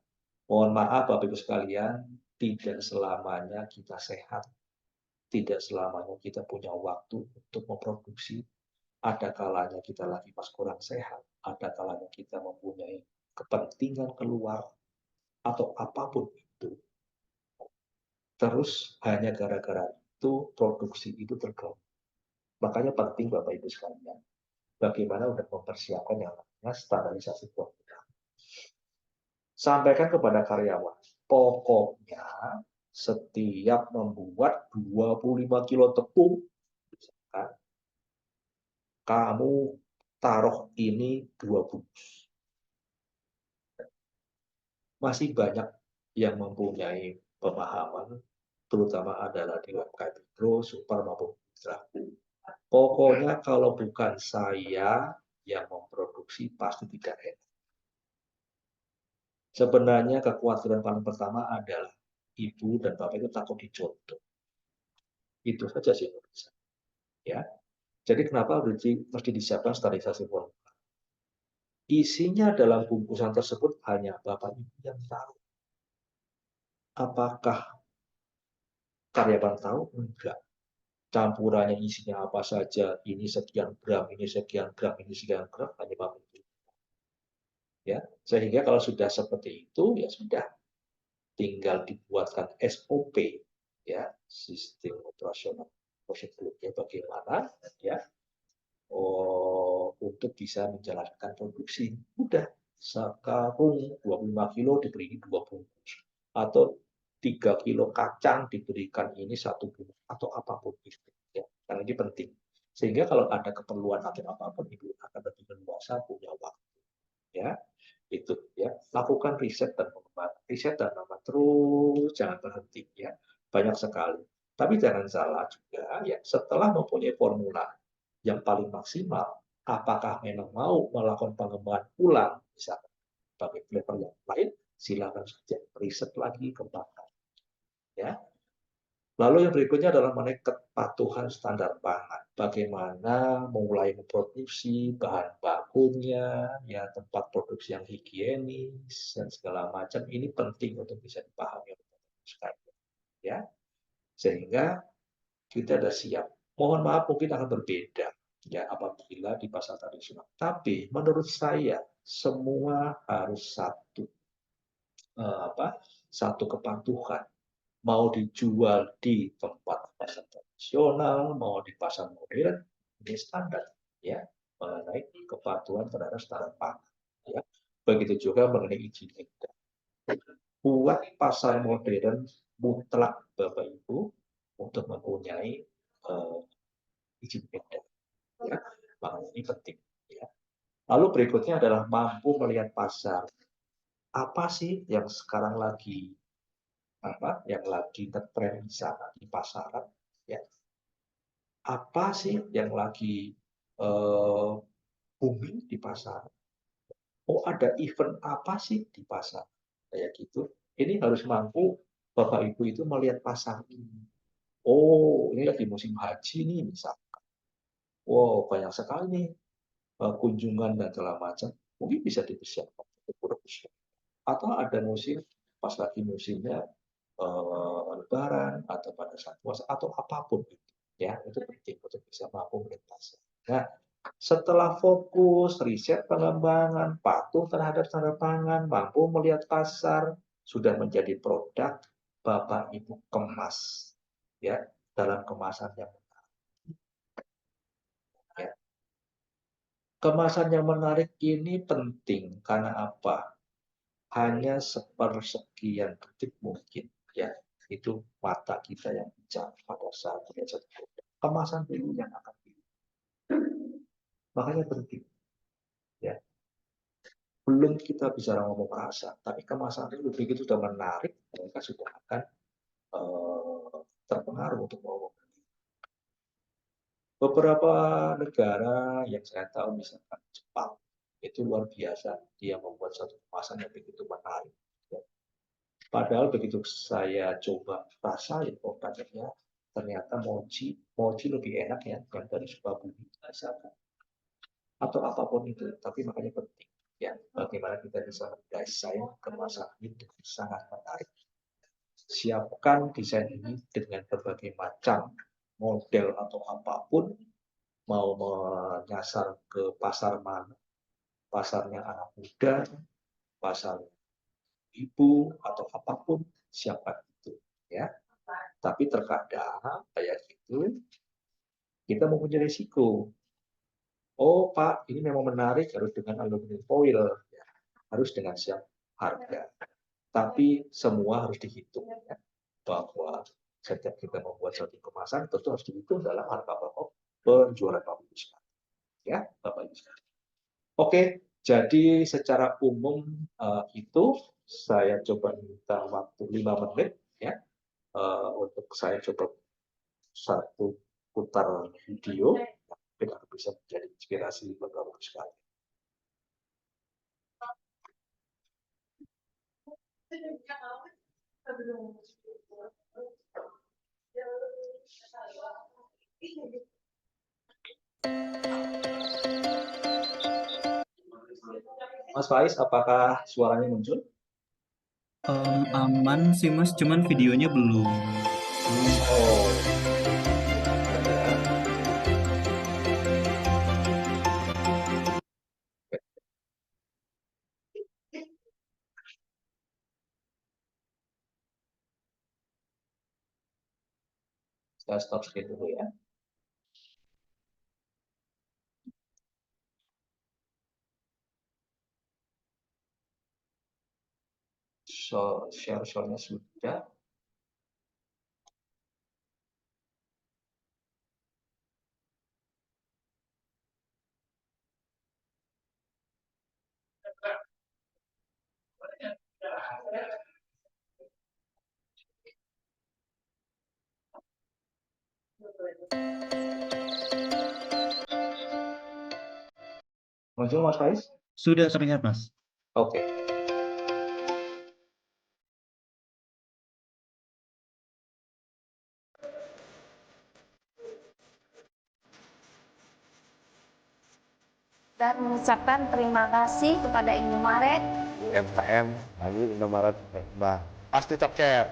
Mohon maaf Bapak Ibu sekalian, tidak selamanya kita sehat. Tidak selamanya kita punya waktu untuk memproduksi. Ada kalanya kita lagi pas kurang sehat. Ada kalanya kita mempunyai kepentingan keluar atau apapun itu. Terus hanya gara-gara itu produksi itu terganggu. Makanya penting Bapak Ibu sekalian, bagaimana untuk mempersiapkan yang namanya standarisasi formula. Sampaikan kepada karyawan, pokoknya setiap membuat 25 kilo tepung, misalkan, kamu taruh ini 2 bungkus. Masih banyak yang mempunyai pemahaman, terutama adalah di UMKM mikro, super maupun mitra. Pokoknya kalau bukan saya yang memproduksi pasti tidak enak. Sebenarnya kekhawatiran paling pertama adalah ibu dan bapak itu takut dicontoh. Itu saja sih menurut saya. Ya. Jadi kenapa mesti disiapkan standarisasi formula? Isinya dalam bungkusan tersebut hanya bapak ibu yang tahu. Apakah karyawan tahu? Enggak. Campurannya isinya apa saja, ini sekian gram, ini sekian gram, ini sekian gram, hanya bapak ibu. Ya, sehingga kalau sudah seperti itu ya sudah, tinggal dibuatkan SOP, ya, sistem operasional prosedurnya bagaimana, ya, untuk bisa menjalankan produksi. Udah, sekarung 25 kilo diberi 2 bungkus, atau 3 kilo kacang diberikan ini 1 bungkus, atau apapun itu. Ya, karena ini penting. Sehingga kalau ada keperluan atau apapun, Ibu akan lebih leluasa punya waktu. Ya, itu ya, lakukan riset dan pengembangan, riset dan pengembangan terus, jangan berhenti ya, banyak sekali. Tapi jangan salah juga ya, setelah mempunyai formula yang paling maksimal, apakah memang mau melakukan pengembangan ulang misalkan bagi flavor yang lain, silakan saja riset lagi, kembangkan ya. Lalu yang berikutnya adalah mengenai kepatuhan standar pangan. Bagaimana mulai memproduksi bahan bakunya, ya tempat produksi yang higienis dan segala macam ini penting untuk bisa dipahami oleh sekalian, ya. Sehingga kita sudah siap. Mohon maaf mungkin akan berbeda ya apabila di pasar tradisional. Tapi menurut saya semua harus satu kepatuhan, mau dijual di tempat pasar tradisional, mau di pasar modern, ini standar ya mengenai kepatuhan terhadap standar pangan. Ya. Begitu juga mengenai izin edar. Buat pasar modern mutlak Bapak Ibu untuk mempunyai izin edar. Ya. Makanya ini penting. Ya. Lalu berikutnya adalah mampu melihat pasar. Apa sih yang sekarang lagi yang lagi ngetren di sana di pasaran? Ya, apa sih yang lagi booming di pasar? Oh, ada event apa sih di pasar? Kayak gitu. Ini harus mampu Bapak Ibu itu melihat pasar ini. Oh, ini lagi musim haji nih misalkan. Wow, banyak sekali nih kunjungan dan segala macam. Mungkin bisa dipersiapkan untuk produksi. Atau ada musim pas lagi musimnya Lebaran atau pada saat puasa atau apapun itu, ya itu penting untuk bisa mampu melihat pasar. Nah, setelah fokus riset pengembangan, patuh terhadap standar pangan, mampu melihat pasar, sudah menjadi produk, Bapak Ibu kemas, ya dalam kemasan yang menarik. Ya. Kemasan yang menarik ini penting karena apa? Hanya sepersekian detik mungkin, ya itu mata kita yang bicara pada saat melihat satu produk. Kemasan dulu yang akan pilih. Makanya penting, ya belum kita bicara ngomong rasa, tapi kemasan dulu begitu sudah menarik, mereka sudah akan terpengaruh untuk mau. Beberapa negara yang saya tahu, misalkan Jepang, itu luar biasa. Dia membuat satu kemasan yang begitu menarik. Ya. Padahal begitu saya coba rasa ya produknya, ternyata mochi lebih enak ya yang dari Sukabumi misalkan. Atau apapun itu, tapi makanya penting ya bagaimana kita bisa mendesain kemasan itu sangat menarik. Siapkan desain ini dengan berbagai macam model atau apapun, mau menyasar ke pasar mana, pasarnya anak muda, pasar ibu atau apapun, siapkan itu ya. Tapi terkadang kayak gitu kita mempunyai risiko. Oh Pak, ini memang menarik harus dengan aluminium foil, ya. Harus dengan siap harga. Tapi semua harus dihitung ya, bahwa setiap kita membuat satu kemasan tentu harus dihitung dalam harga pokok penjualan Bapak Ibu sekalian. Ya, Bapak Ibu sekalian. Oke, jadi secara umum itu saya coba minta waktu 5 menit ya untuk saya coba satu putar video mungkin akan bisa menjadi inspirasi buat Bapak sekalian. Mas Faiz, apakah suaranya muncul? Aman sih Mas, cuman videonya belum. Oh, saya stop screen dulu ya. So, share-nya sudah. Muncul Mas Faiz? Sudah terlihat Mas. Oke. dan mengucapkan terima kasih kepada Indomaret. UMKM lagi Indomaret bah pasti coket.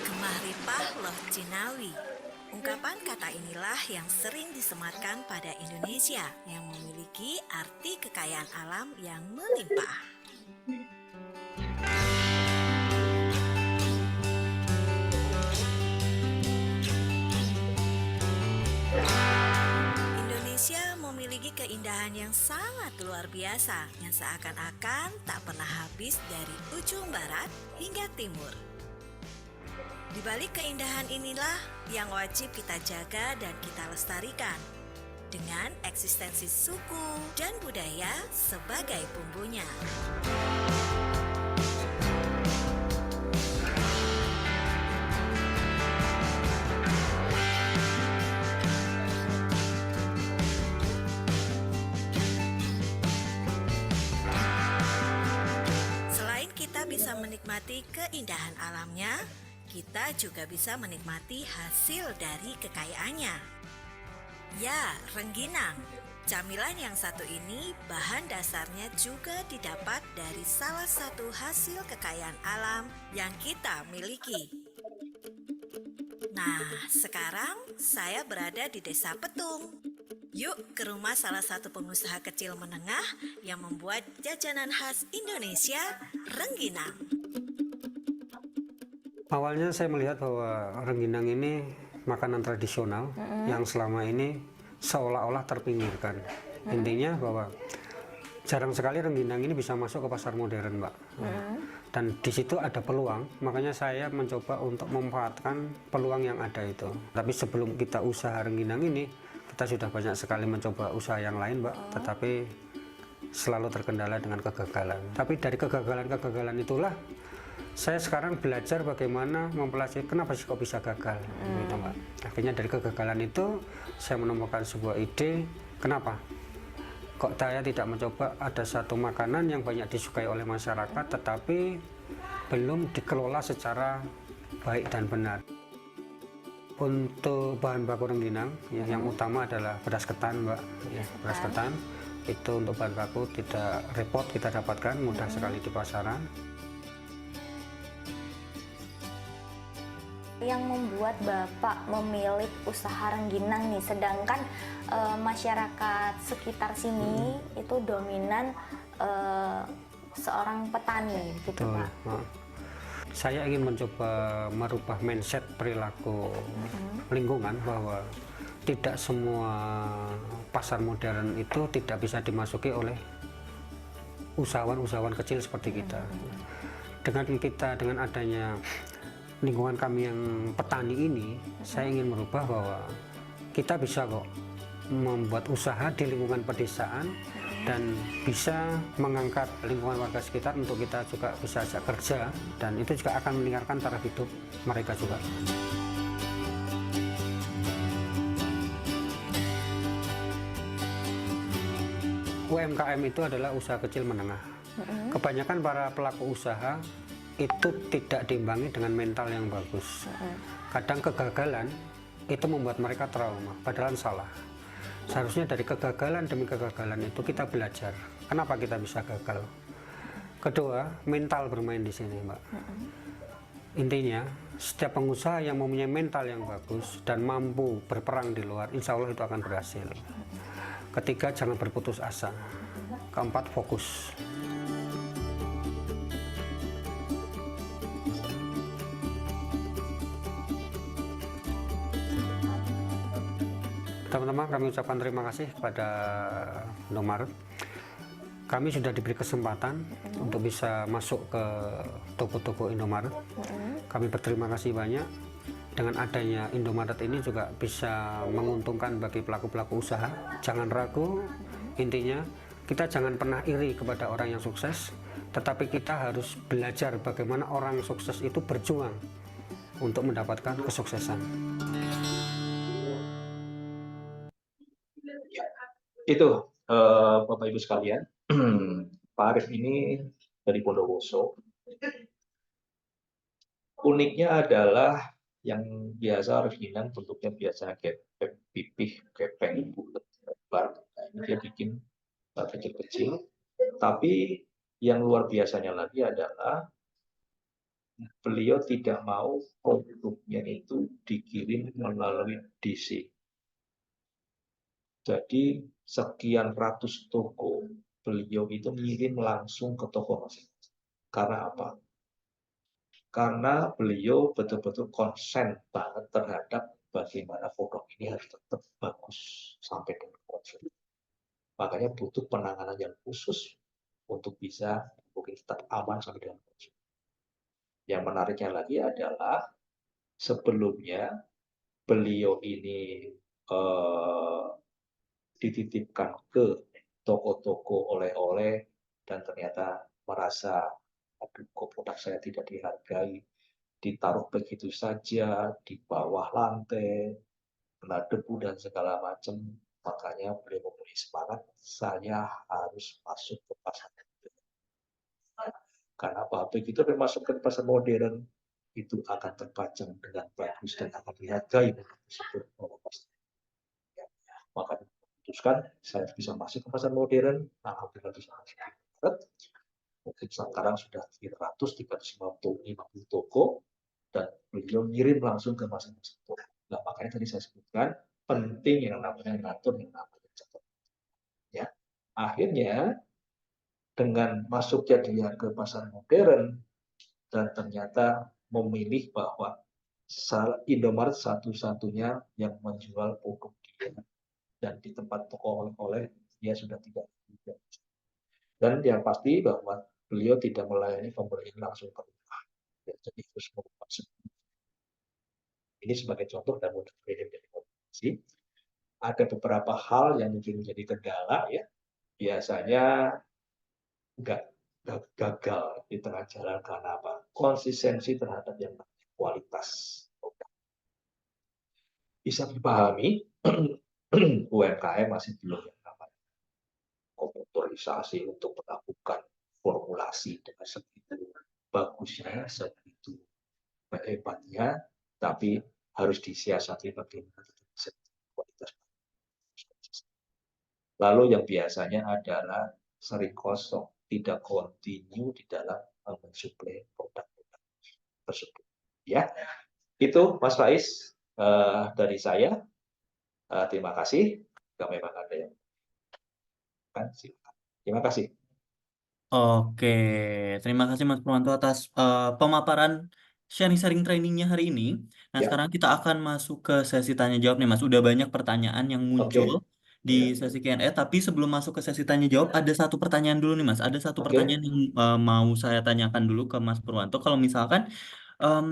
Gemah ripah loh Cinawi. Ungkapan kata inilah yang sering disematkan pada Indonesia yang memiliki arti kekayaan alam yang melimpah. Indonesia memiliki keindahan yang sangat luar biasa yang seakan-akan tak pernah habis dari ujung barat hingga timur. Di balik keindahan inilah yang wajib kita jaga dan kita lestarikan dengan eksistensi suku dan budaya sebagai bumbunya. Selain kita bisa menikmati keindahan alamnya, kita juga bisa menikmati hasil dari kekayaannya. Ya, rengginang. Camilan yang satu ini bahan dasarnya juga didapat dari salah satu hasil kekayaan alam yang kita miliki. Nah, sekarang saya berada di Desa Petung. Yuk ke rumah salah satu pengusaha kecil menengah yang membuat jajanan khas Indonesia, rengginang. Awalnya saya melihat bahwa rengginang ini makanan tradisional yang selama ini seolah-olah terpinggirkan. Intinya bahwa jarang sekali rengginang ini bisa masuk ke pasar modern, Mbak. Dan di situ ada peluang, makanya saya mencoba untuk memanfaatkan peluang yang ada itu. Tapi sebelum kita usaha rengginang ini, kita sudah banyak sekali mencoba usaha yang lain, Mbak. Tetapi selalu terkendala dengan kegagalan. Tapi dari kegagalan-kegagalan itulah saya sekarang belajar bagaimana mempelajari kenapa sih kok bisa gagal, gitu, Mbak. Akhirnya dari kegagalan itu saya menemukan sebuah ide, kenapa kok saya tidak mencoba ada satu makanan yang banyak disukai oleh masyarakat tetapi belum dikelola secara baik dan benar. Untuk bahan baku rengginang ya, yang utama adalah beras ketan, Mbak. Ya, beras ketan itu untuk bahan baku tidak repot kita dapatkan, mudah sekali di pasaran. Yang membuat Bapak memilih usaha rengginang nih, sedangkan masyarakat sekitar sini itu dominan seorang petani gitu, Betul. Pak. Saya ingin mencoba merubah mindset perilaku lingkungan bahwa tidak semua pasar modern itu tidak bisa dimasuki oleh usahawan-usahawan kecil seperti kita. Dengan adanya lingkungan kami yang petani ini, saya ingin merubah bahwa kita bisa kok membuat usaha di lingkungan pedesaan dan bisa mengangkat lingkungan warga sekitar untuk kita juga bisa ajak kerja, dan itu juga akan meningkatkan taraf hidup mereka juga. UMKM itu adalah usaha kecil menengah. Kebanyakan para pelaku usaha itu tidak diimbangi dengan mental yang bagus. Kadang kegagalan itu membuat mereka trauma, padahal salah. Seharusnya dari kegagalan demi kegagalan itu kita belajar. Kenapa kita bisa gagal? Kedua, mental bermain di sini, Mbak. Intinya, setiap pengusaha yang mempunyai mental yang bagus dan mampu berperang di luar, insya Allah itu akan berhasil. Ketiga, jangan berputus asa. Keempat, fokus. Teman-teman, kami ucapkan terima kasih kepada Indomaret. Kami sudah diberi kesempatan untuk bisa masuk ke toko-toko Indomaret. Kami berterima kasih banyak. Dengan adanya Indomaret ini juga bisa menguntungkan bagi pelaku-pelaku usaha. Jangan ragu, intinya kita jangan pernah iri kepada orang yang sukses, tetapi kita harus belajar bagaimana orang sukses itu berjuang untuk mendapatkan kesuksesan. Itu Bapak Ibu sekalian, Pak Arif ini dari Bondowoso. Uniknya adalah yang biasa rengginang bentuknya biasa kayak pipih, kepeng, bulat, lebar. Nah, ini dia bikin kecil-kecil. Tapi yang luar biasanya lagi adalah beliau tidak mau produknya itu dikirim melalui DC. Jadi sekian ratus toko beliau itu ngirim langsung ke toko masing-masing. Karena apa? Karena beliau betul-betul konsen banget terhadap bagaimana produk ini harus tetap bagus sampai dengan konsumen. Makanya butuh penanganan yang khusus untuk bisa mungkin tetap aman sampai dengan konsumen. Yang menariknya lagi adalah sebelumnya beliau ini dititipkan ke toko-toko oleh-oleh dan ternyata merasa aduh kok produk saya tidak dihargai, ditaruh begitu saja di bawah lantai, kena debu dan segala macam. Makanya beliau mempunyai semangat, saya harus masuk ke pasar modern. Karena apa? Begitu masuk ke pasar modern, itu akan terpajang dengan bagus dan akan dihargai tersebut. Makanya memutuskan saya bisa masuk ke pasar modern, alhamdulillah bisa masuk. Mungkin sekarang sudah 350 toko dan beliau ngirim langsung ke masing-masing toko. Nah, makanya tadi saya sebutkan penting yang namanya ngatur, yang namanya catat. Ya, akhirnya dengan masuknya dia ke pasar modern dan ternyata memilih bahwa Indomaret satu-satunya yang menjual produk dia dan di tempat toko oleh-oleh dia sudah tidak. Dan yang pasti bahwa beliau tidak melayani pembelian langsung ke rumah. Ya, jadi harus mengubah. Ini sebagai contoh dan mudah menjadi informasi. Ada beberapa hal yang mungkin menjadi kendala ya. Biasanya nggak gagal di tengah jalan karena apa? Konsistensi terhadap yang kualitas. Bisa dipahami, UMKM masih belum yang namanya komputerisasi untuk melakukan formulasi dengan segitu bagusnya, segitu hebatnya, tapi harus disiasati bagaimana kualitas. Lalu yang biasanya adalah sering kosong, tidak kontinu di dalam mensuplai produk-produk tersebut. Ya, itu Mas Faiz dari saya. Terima kasih. Jika memang ada yang silakan. Terima kasih. Oke, terima kasih Mas Purwanto atas pemaparan sharing-sharing trainingnya hari ini. Nah, Ya, sekarang kita akan masuk ke sesi tanya jawab nih Mas. Udah banyak pertanyaan yang muncul oke. di Ya, sesi Q&A, tapi sebelum masuk ke sesi tanya jawab, ada satu pertanyaan dulu nih Mas. Ada satu oke. pertanyaan yang mau saya tanyakan dulu ke Mas Purwanto. Kalau misalkan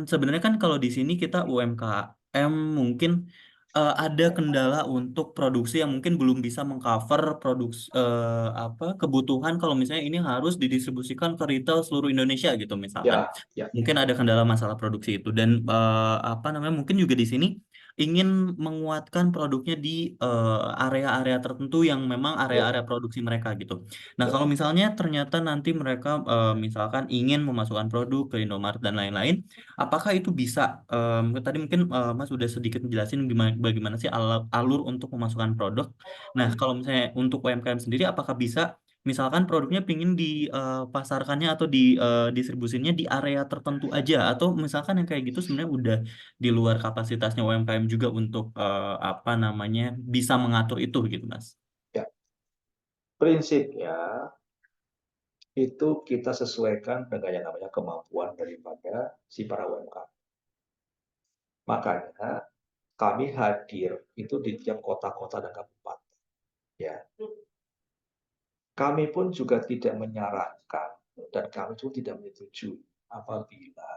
sebenarnya kan kalau di sini kita UMKM mungkin ada kendala untuk produksi yang mungkin belum bisa mengcover produksi apa kebutuhan kalau misalnya ini harus didistribusikan ke retail seluruh Indonesia gitu misalkan. Ya, ya, Mungkin ada kendala masalah produksi itu dan apa namanya mungkin juga di sini ingin menguatkan produknya di area-area tertentu yang memang ya, area-area produksi mereka gitu. Nah, ya, kalau misalnya ternyata nanti mereka misalkan ingin memasukkan produk ke Indomaret dan lain-lain, apakah itu bisa? Tadi mungkin Mas sudah sedikit menjelasin bagaimana sih alur untuk memasukkan produk. Nah, kalau misalnya untuk UMKM sendiri, apakah bisa? Misalkan produknya pingin dipasarkannya atau distribusinya di area tertentu aja, atau misalkan yang kayak gitu sebenarnya udah di luar kapasitasnya UMKM juga untuk apa namanya bisa mengatur itu gitu, Mas. ya. Prinsipnya itu kita sesuaikan dengan yang namanya kemampuan daripada si para UMKM. Makanya kami hadir itu di tiap kota-kota dan kabupaten. Ya, kami pun juga tidak menyarankan dan kami juga tidak menyetujui apabila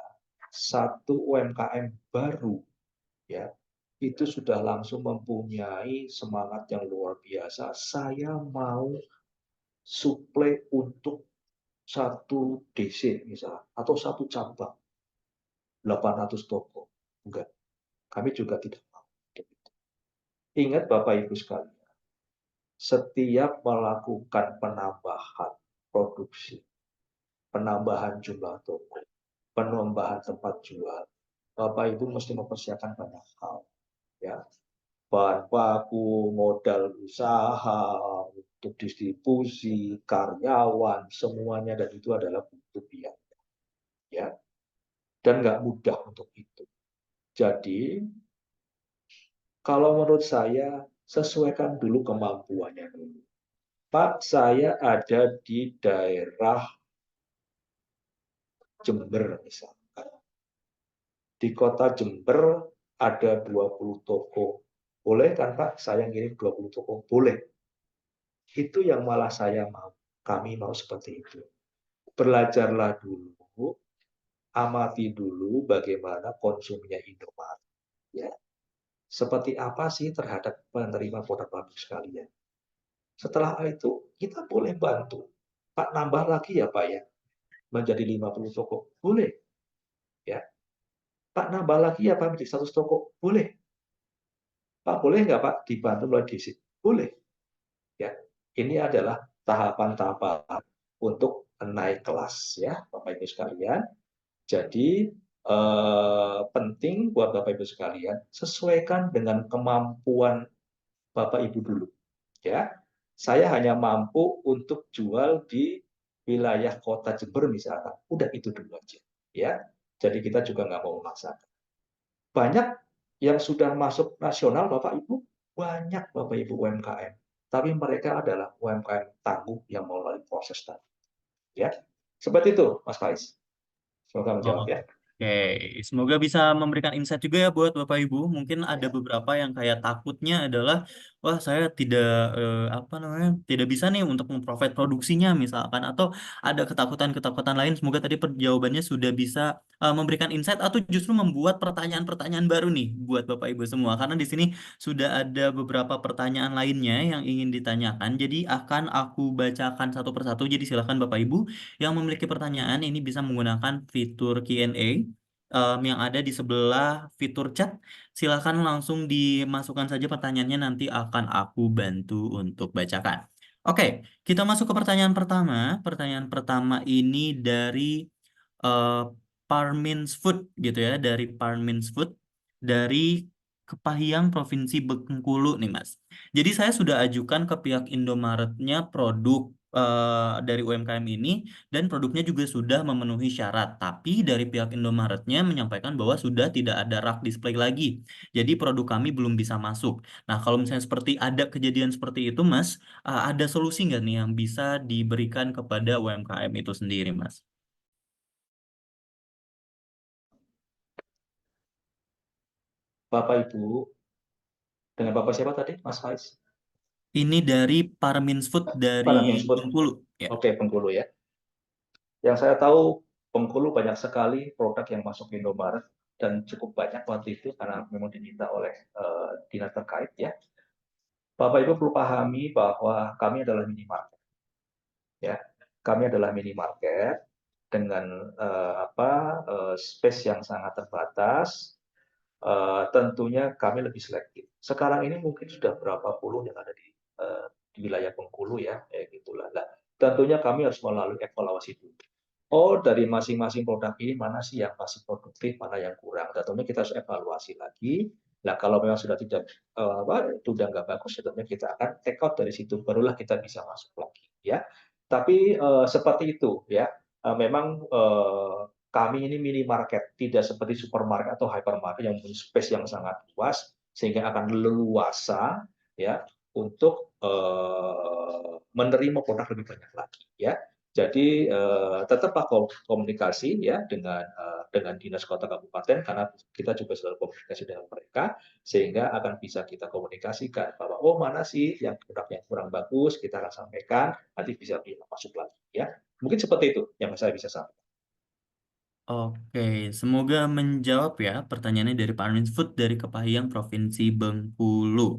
satu UMKM baru ya itu sudah langsung mempunyai semangat yang luar biasa. Saya mau suplai untuk satu DC misalnya atau satu cabang 800 toko. Enggak, kami juga tidak mau. Ingat Bapak Ibu sekalian, setiap melakukan penambahan produksi, penambahan jumlah toko, penambahan tempat jual, Bapak Ibu mesti mempersiapkan banyak hal, ya. Bahan baku, modal usaha, untuk distribusi, karyawan, semuanya, dan itu adalah butuh biaya, ya. Dan nggak mudah untuk itu. Jadi, kalau menurut saya, sesuaikan dulu kemampuannya dulu. Pak, saya ada di daerah Jember misalkan. Di kota Jember ada 20 toko. Boleh kan Pak, saya ngirim 20 toko? Boleh. Itu yang malah saya mau. Kami mau seperti itu. Belajarlah dulu, amati dulu bagaimana konsumnya Indomaret. Ya. Seperti apa sih terhadap penerima produk pabrik sekalian. Setelah itu, kita boleh bantu. Pak, nambah lagi ya Pak ya, menjadi 50 toko. Boleh. Ya. Pak, nambah lagi ya Pak menjadi 100 toko. Boleh. Pak, boleh nggak Pak dibantu melalui DC? Boleh. Ya. Ini adalah tahapan-tahapan untuk naik kelas ya, Bapak Ibu sekalian. Jadi penting buat Bapak Ibu sekalian, sesuaikan dengan kemampuan Bapak Ibu dulu. Ya, saya hanya mampu untuk jual di wilayah kota Jember misalkan. Udah itu dulu aja. Ya, jadi kita juga nggak mau memaksakan. Banyak yang sudah masuk nasional, Bapak Ibu, banyak Bapak Ibu UMKM. Tapi mereka adalah UMKM tangguh yang melalui proses tadi. Ya, seperti itu, Mas Faiz. Semoga menjawab ya. Oke, semoga bisa memberikan insight juga ya buat Bapak Ibu. Mungkin ada beberapa yang kayak takutnya adalah, wah saya tidak apa namanya, tidak bisa nih untuk memprovide produksinya misalkan, atau ada ketakutan-ketakutan lain. Semoga tadi jawabannya sudah bisa memberikan insight atau justru membuat pertanyaan-pertanyaan baru nih buat Bapak Ibu semua. Karena di sini sudah ada beberapa pertanyaan lainnya yang ingin ditanyakan. Jadi akan aku bacakan satu persatu. Jadi silakan Bapak Ibu yang memiliki pertanyaan ini bisa menggunakan fitur Q&A yang ada di sebelah fitur chat. Silakan langsung dimasukkan saja pertanyaannya, nanti akan aku bantu untuk bacakan. Oke, kita masuk ke pertanyaan pertama. Pertanyaan pertama ini dari eh, Parmins Food gitu ya, dari Parmins Food dari Kepahyang Provinsi Bengkulu nih Mas. Jadi saya sudah ajukan ke pihak Indomaretnya produk dari UMKM ini, dan produknya juga sudah memenuhi syarat. Tapi dari pihak Indomaretnya menyampaikan bahwa sudah tidak ada rak display lagi. Jadi produk kami belum bisa masuk. Nah, kalau misalnya seperti ada kejadian seperti itu, Mas, ada solusi nggak nih yang bisa diberikan kepada UMKM itu sendiri, Mas? Bapak Ibu, dengan Bapak siapa tadi, Mas Faiz? Ini dari Parmins Food Pada dari Kingswood. Bengkulu. Ya. Oke, Bengkulu ya. Yang saya tahu, Bengkulu banyak sekali produk yang masuk ke Indomaret, dan cukup banyak waktu itu karena memang diminta oleh dinas terkait ya. Bapak Ibu perlu pahami bahwa kami adalah minimarket. Ya, kami adalah minimarket dengan space yang sangat terbatas. Tentunya kami lebih selektif. Sekarang ini mungkin sudah berapa puluh yang ada di wilayah Bengkulu ya, gitulah. Nah, tentunya kami harus melalui evaluasi dulu. Oh, dari masing-masing produk ini mana sih yang masih produktif, mana yang kurang. Tentunya kita harus evaluasi lagi. Nah, kalau memang sudah tidak sudah nggak bagus, tentunya kita akan take out dari situ. Barulah kita bisa masuk lagi, ya. Tapi seperti itu, ya. Memang kami ini minimarket, tidak seperti supermarket atau hypermarket yang punya space yang sangat luas, sehingga akan leluasa, ya, untuk menerima produk lebih banyak lagi, ya. Jadi tetaplah komunikasi ya dengan dinas kota kabupaten, karena kita juga selalu komunikasi dengan mereka, sehingga akan bisa kita komunikasikan bahwa oh mana sih yang produk yang kurang bagus, kita akan sampaikan, nanti bisa masuk lagi ya. Mungkin seperti itu yang saya bisa sampaikan. Oke, semoga menjawab ya pertanyaannya dari Parmins Food dari Kepahyang Provinsi Bengkulu.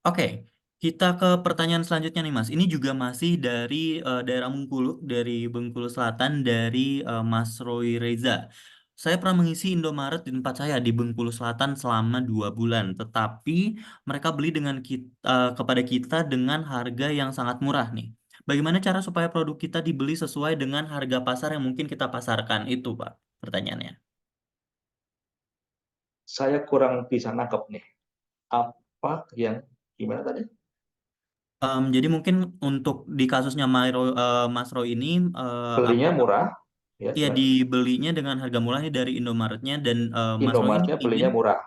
Oke, kita ke pertanyaan selanjutnya nih Mas. Ini juga masih dari daerah Bengkulu, dari Bengkulu Selatan, dari Mas Roy Reza. Saya pernah mengisi Indomaret di tempat saya di Bengkulu Selatan selama 2 bulan, tetapi mereka beli kepada kita dengan harga yang sangat murah nih. Bagaimana cara supaya produk kita dibeli sesuai dengan harga pasar yang mungkin kita pasarkan itu, Pak? Pertanyaannya. Saya kurang bisa nangkep nih. Apa yang gimana tadi? Jadi mungkin untuk di kasusnya Mas Roy ini, apa Belinya murah, ya ya gimana? dibelinya dengan harga murahnya dari Indomaretnya dan Mas Roy ini Indomaretnya ingin. belinya murah.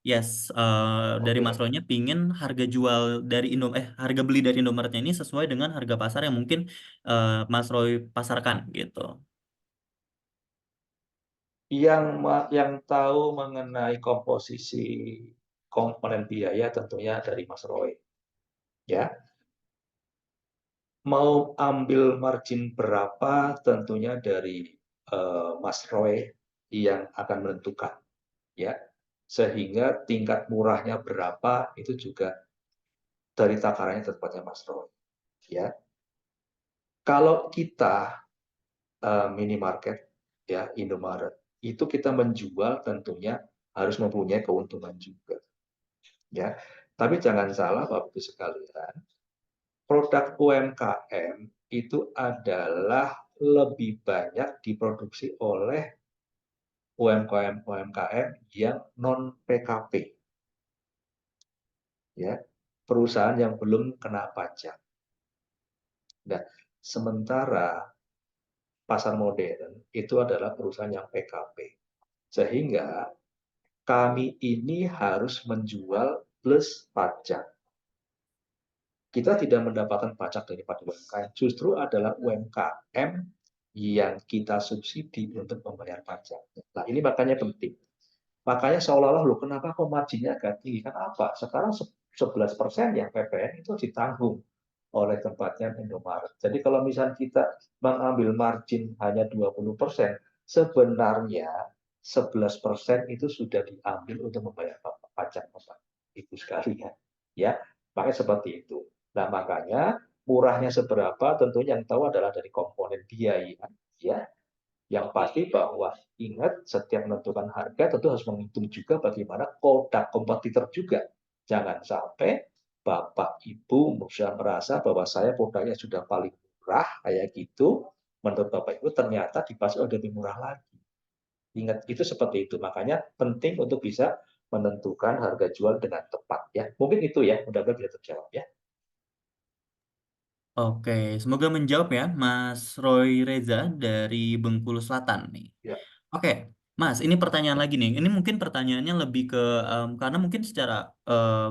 Yes, dari Mas Oke. Roynya pingin harga jual dari harga beli dari Indomaretnya ini sesuai dengan harga pasar yang mungkin Mas Roy pasarkan gitu. Yang tahu mengenai komposisi komponen biaya tentunya dari Mas Roy. Ya, mau ambil margin berapa tentunya dari Mas Roy yang akan menentukan. Ya, sehingga tingkat murahnya berapa itu juga dari takarannya tempatnya Mas Roy. Ya, kalau kita minimarket, ya Indomaret, itu kita menjual tentunya harus mempunyai keuntungan juga. Ya, tapi jangan salah Bapak Ibu sekalian, produk UMKM itu adalah lebih banyak diproduksi oleh UMKM yang non PKP, ya, perusahaan yang belum kena pajak. Nah, sementara pasar modern itu adalah perusahaan yang PKP. Sehingga kami ini harus menjual plus pajak. Kita tidak mendapatkan pajak daripada UMKM, justru adalah UMKM yang kita subsidi untuk membayar pajak. Nah, ini makanya penting. Makanya seolah-olah, loh, kenapa kok marginnya agak tinggi? Kenapa? Sekarang 11% yang PPN itu ditanggung oleh tempatnya Indomaret. Jadi kalau misalnya kita mengambil margin hanya 20%, sebenarnya 11% itu sudah diambil untuk membayar pajak Bapak Ibu sekalian. Ya, makanya seperti itu. Nah, makanya murahnya seberapa tentunya yang tahu adalah dari komponen biaya, ya. Yang pasti bahwa ingat setiap menentukan harga tentu harus menghitung juga bagaimana produk kompetitor juga. Jangan sampai Bapak Ibu bisa merasa bahwa saya produknya sudah paling murah kayak gitu, menurut Bapak Ibu ternyata di pasar udah lebih murah lagi. Ingat itu seperti itu. Makanya penting untuk bisa menentukan harga jual dengan tepat ya. Mungkin itu ya, mudah-mudahan bisa terjawab ya. Oke, semoga menjawab ya Mas Roy Reza dari Bengkulu Selatan nih. Ya, Oke, Mas, ini pertanyaan lagi nih. Ini mungkin pertanyaannya lebih ke karena mungkin secara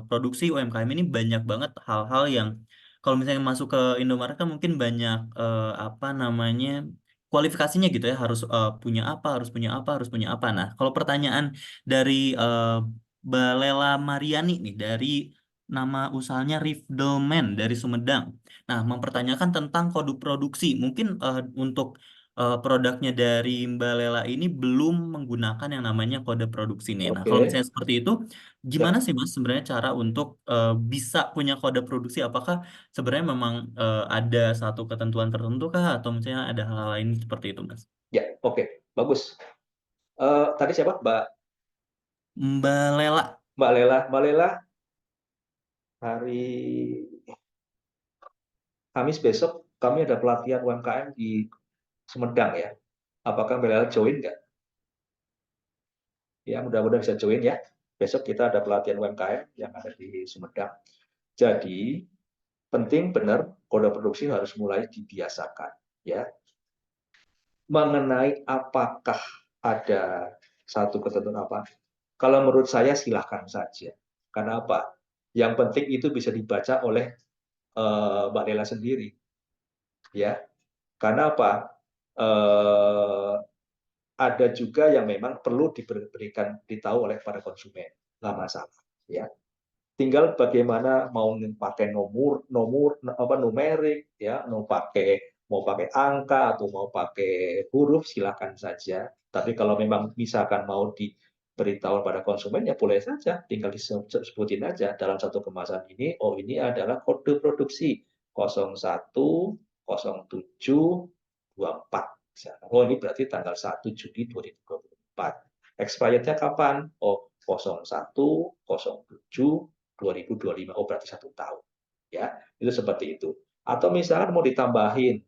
produksi UMKM ini banyak banget hal-hal yang kalau misalnya masuk ke Indomaret kan mungkin banyak apa namanya kualifikasinya gitu ya, harus punya apa, harus punya apa, harus punya apa. Nah, kalau pertanyaan dari Balela Mariani nih dari nama usahanya Rifdelman dari Sumedang. Nah, mempertanyakan tentang kode produksi. Mungkin untuk produknya dari Mbak Lela ini belum menggunakan yang namanya kode produksi nih. Nah, kalau oke. misalnya seperti itu, gimana Ya, sih Mas sebenarnya cara untuk bisa punya kode produksi? Apakah sebenarnya memang ada satu ketentuan tertentu kah atau misalnya ada hal lain seperti itu, Mas? ya, oke. Bagus. Tadi siapa? Mbak Lela. Mbak Lela. Mbak Lela, hari Kamis besok kami ada pelatihan UMKM di Sumedang ya. Apakah Mbak Lela join nggak? Ya, mudah-mudahan bisa join ya. Besok kita ada pelatihan UMKM yang ada di Sumedang. Jadi, penting benar kode produksi harus mulai dibiasakan ya. Mengenai apakah ada satu ketentuan apa? Kalau menurut saya silahkan saja. Karena apa? Yang penting itu bisa dibaca oleh Mbak Lela sendiri ya. Karena apa? Eh, ada juga yang memang perlu diberikan ditahu oleh para konsumen, nggak masalah ya. Tinggal bagaimana mau pakai nomor apa numerik ya, mau pakai angka atau mau pakai huruf silakan saja. Tapi kalau memang misalkan mau diberitahu pada konsumen ya boleh saja, tinggal disebutin aja dalam satu kemasan ini, oh ini adalah kode produksi 01 07 24. Oh ini berarti tanggal 1 Juli 2020. Expirednya kapan? Oh, 01/07/2025. Oh, berarti 1 tahun. Ya, itu seperti itu. Atau misalkan mau ditambahin,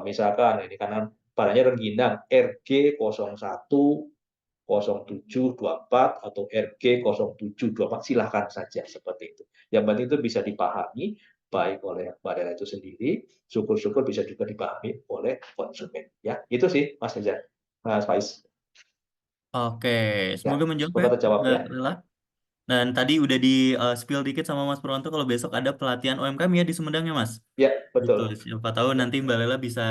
misalkan ini karena barangnya rengginang, RG 01/07/24 atau RG 07/24, silahkan saja seperti itu. Yang penting itu bisa dipahami baik oleh Mbak Dela itu sendiri, syukur-syukur bisa juga dipahami oleh konsumen. Ya, itu sih Mas Reza, Mas Faiz. Oke, Ya, semoga menjawab ya, semoga terjawab Mbak ya. Rela. Dan tadi udah di spill dikit sama Mas Purwanto kalau besok ada pelatihan UMKM ya di Sumedang ya Mas. Ya, Gitu, betul. siapa tahu Ya, nanti Mbak Lela bisa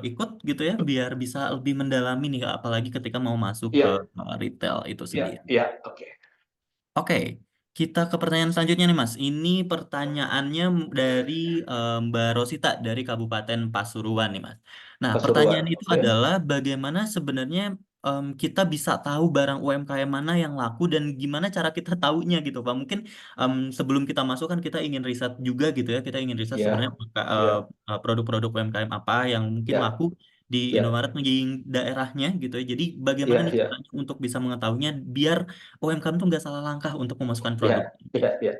ikut gitu ya, biar bisa lebih mendalami nih, apalagi ketika mau masuk ke ya, retail itu ya, sendiri. ya, oke. Oke, kita ke pertanyaan selanjutnya nih Mas. Ini pertanyaannya dari Mbak Rosita dari Kabupaten Pasuruan nih Mas. Nah, Pasuruan, pertanyaan itu oke. adalah bagaimana sebenarnya kita bisa tahu barang UMKM mana yang laku dan gimana cara kita tahunya gitu Pak. Mungkin sebelum kita masuk kan kita ingin riset juga gitu ya. Kita ingin riset sebenarnya Ya, ya, produk-produk UMKM apa yang mungkin ya, laku di ya, Indomaret di daerahnya gitu ya. Jadi bagaimana ya, nih ya, caranya untuk bisa mengetahuinya biar UMKM tuh nggak salah langkah untuk memasukkan produk. ya, ya, ya.